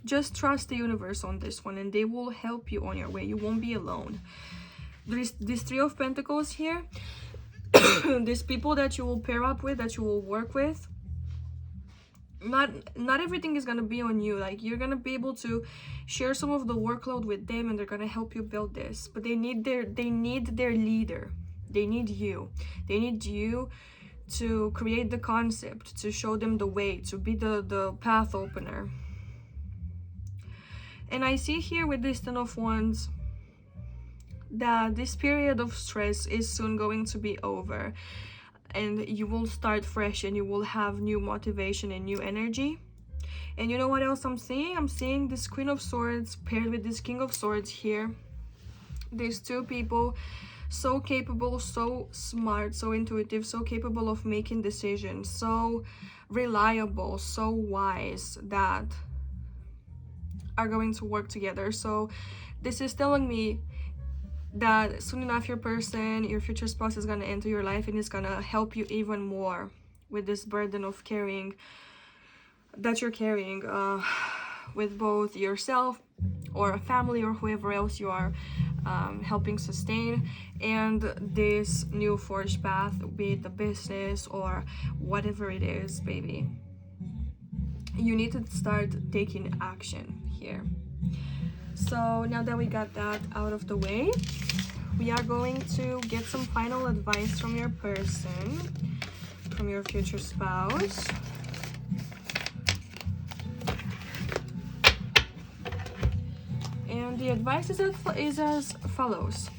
Just trust the universe on this one, and they will help you on your way. You won't be alone. There's this Three of Pentacles here. These people that you will pair up with, that you will work with, not everything is gonna be on you. Like, you're gonna be able to share some of the workload with them, and they're gonna help you build this. But they need their leader. They need you. They need you to create the concept, to show them the way, to be the path opener. And I see here with this Ten of Wands that this period of stress is soon going to be over, and you will start fresh, and you will have new motivation and new energy. And you know what else I'm seeing? I'm seeing this Queen of Swords paired with this King of Swords here. These two people, so capable, so smart, so intuitive, so capable of making decisions, so reliable, so wise, that are going to work together. So this is telling me that soon enough your person, your future spouse, is going to enter your life, and is going to help you even more with this burden of carrying that you're carrying with both yourself or a family or whoever else you are helping sustain, and this new forged path, be it the business or whatever it is, baby. You need to start taking action here. So now that we got that out of the way, we are going to get some final advice from your person, from your future spouse. And the advice is as follows.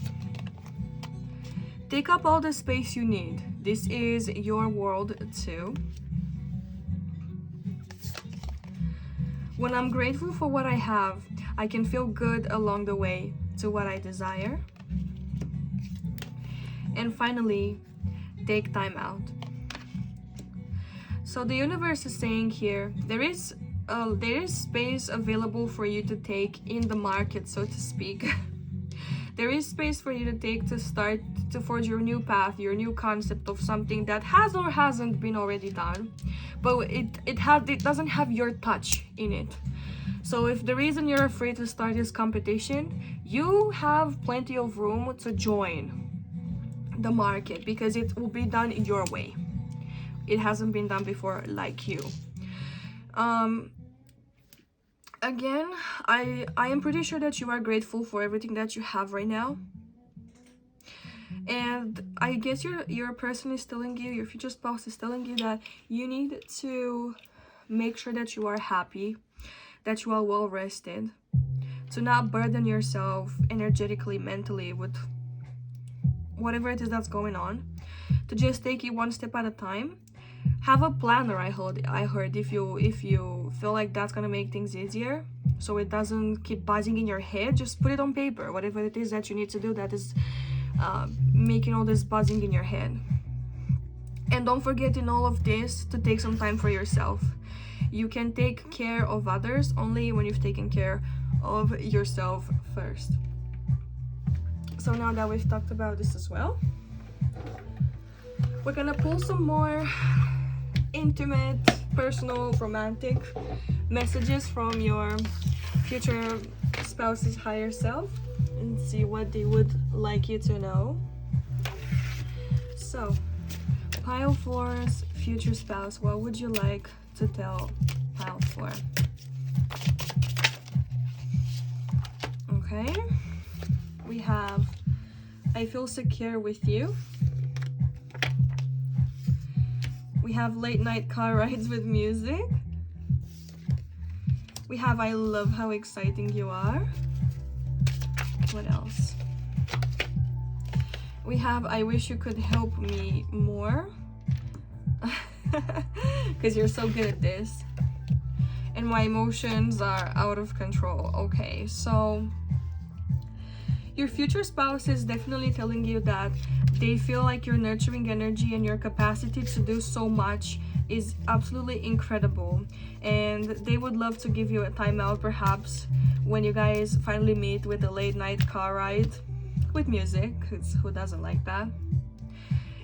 Take up all the space you need. This is your world too. When I'm grateful for what I have, I can feel good along the way to what I desire. And finally, take time out. So the universe is saying here, there is space available for you to take in the market, so to speak. There is space for you to take to start to forge your new path, your new concept of something that has or hasn't been already done, but it doesn't have your touch in it. So if the reason you're afraid to start this competition, you have plenty of room to join the market because it will be done your way. It hasn't been done before like you. Again, I am pretty sure that you are grateful for everything that you have right now. And I guess your person is telling you, your future spouse is telling you that you need to make sure that you are happy, that you are well rested, to not burden yourself energetically, mentally with whatever it is that's going on, to just take it one step at a time. Have a planner. I heard if you feel like that's gonna make things easier, so it doesn't keep buzzing in your head, just put it on paper, whatever it is that you need to do that is making all this buzzing in your head. And don't forget in all of this to take some time for yourself. You can take care of others only when you've taken care of yourself first. So now that we've talked about this as well, we're gonna pull some more intimate, personal, romantic messages from your future spouse's higher self and see what they would like you to know. So, Pile 4's future spouse, what would you like to tell Pile 4? Okay, we have, I feel secure with you. We have late night car rides with music. We have, I love how exciting you are. What else? We have, I wish you could help me more. Because you're so good at this. And my emotions are out of control. Okay, so your future spouse is definitely telling you that they feel like your nurturing energy and your capacity to do so much is absolutely incredible, and they would love to give you a timeout perhaps when you guys finally meet with a late night car ride with music, because who doesn't like that?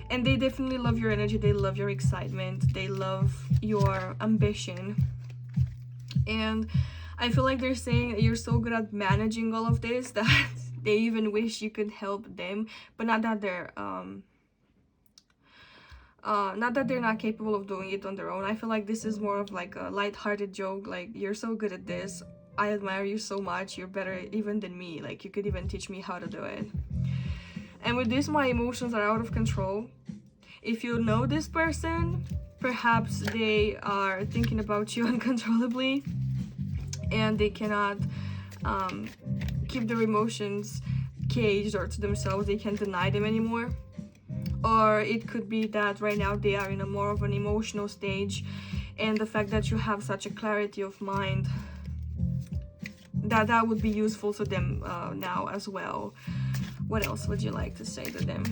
And they definitely love your energy, they love your excitement, they love your ambition. And I feel like they're saying that you're so good at managing all of this that they even wish you could help them, but not that they're not capable of doing it on their own. I feel like this is more of like a light-hearted joke, like, you're so good at this, I admire you so much, you're better even than me, like you could even teach me how to do it. And with this, my emotions are out of control. If you know this person, perhaps they are thinking about you uncontrollably and they cannot keep their emotions caged or to themselves, they can't deny them anymore. Or it could be that right now they are in a more of an emotional stage, and the fact that you have such a clarity of mind, that would be useful to them now as well. What else would you like to say to them?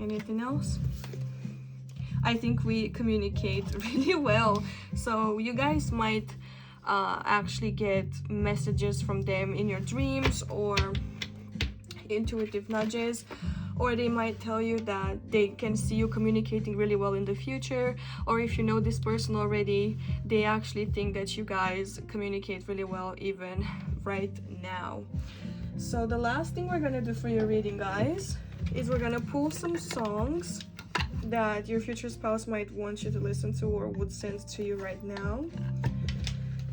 Anything else? I think we communicate really well, so you guys might actually get messages from them in your dreams or intuitive nudges, or they might tell you that they can see you communicating really well in the future, or if you know this person already, they actually think that you guys communicate really well even right now. So the last thing we're gonna do for your reading, guys, is we're gonna pull some songs that your future spouse might want you to listen to or would send to you right now.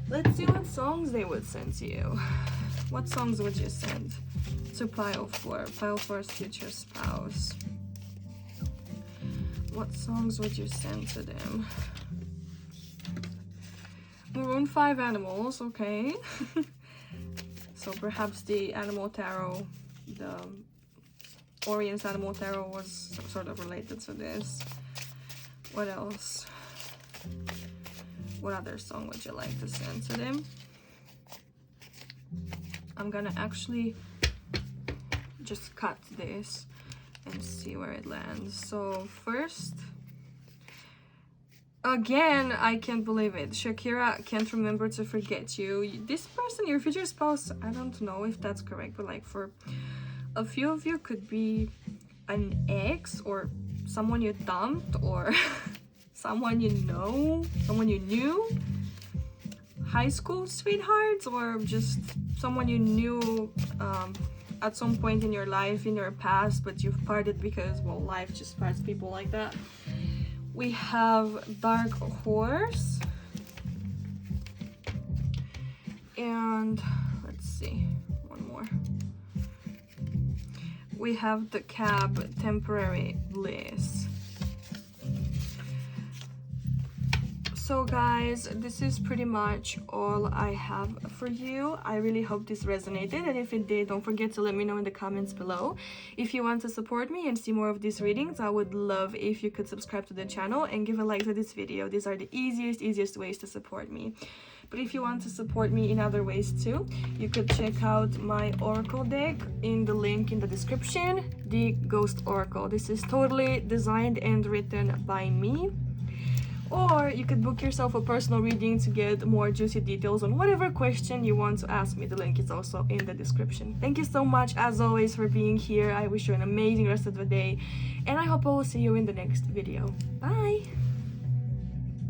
Let's see what songs they would send to you. What songs would you send to Pile 4, Pile 4's future spouse? What songs would you send to them? Maroon 5 animals, okay. So perhaps the animal tarot, the Orion's animal tarot was sort of related to this. What else? What other song would you like to send to them? I'm gonna actually just cut this and see where it lands. So first, Again, I can't believe it. Shakira can't remember to forget you. This person, your future spouse, I don't know if that's correct, but like for a few of you could be an ex or someone you dumped or someone you know, someone you knew, high school sweethearts, or just someone you knew at some point in your life, in your past, but you've parted because, well, life just parts people like that. We have Dark Horse, and let's see, one more. We have the Cab, Temporary Bliss. So guys, this is pretty much all I have for you. I really hope this resonated, and if it did, don't forget to let me know in the comments below. If you want to support me and see more of these readings, I would love if you could subscribe to the channel and give a like to this video. These are the easiest ways to support me. But if you want to support me in other ways too, you could check out my oracle deck in the link in the description, the Ghost Oracle. This is totally designed and written by me. Or you could book yourself a personal reading to get more juicy details on whatever question you want to ask me. The link is also in the description. Thank you so much, as always, for being here. I wish you an amazing rest of the day, and I hope I will see you in the next video. Bye!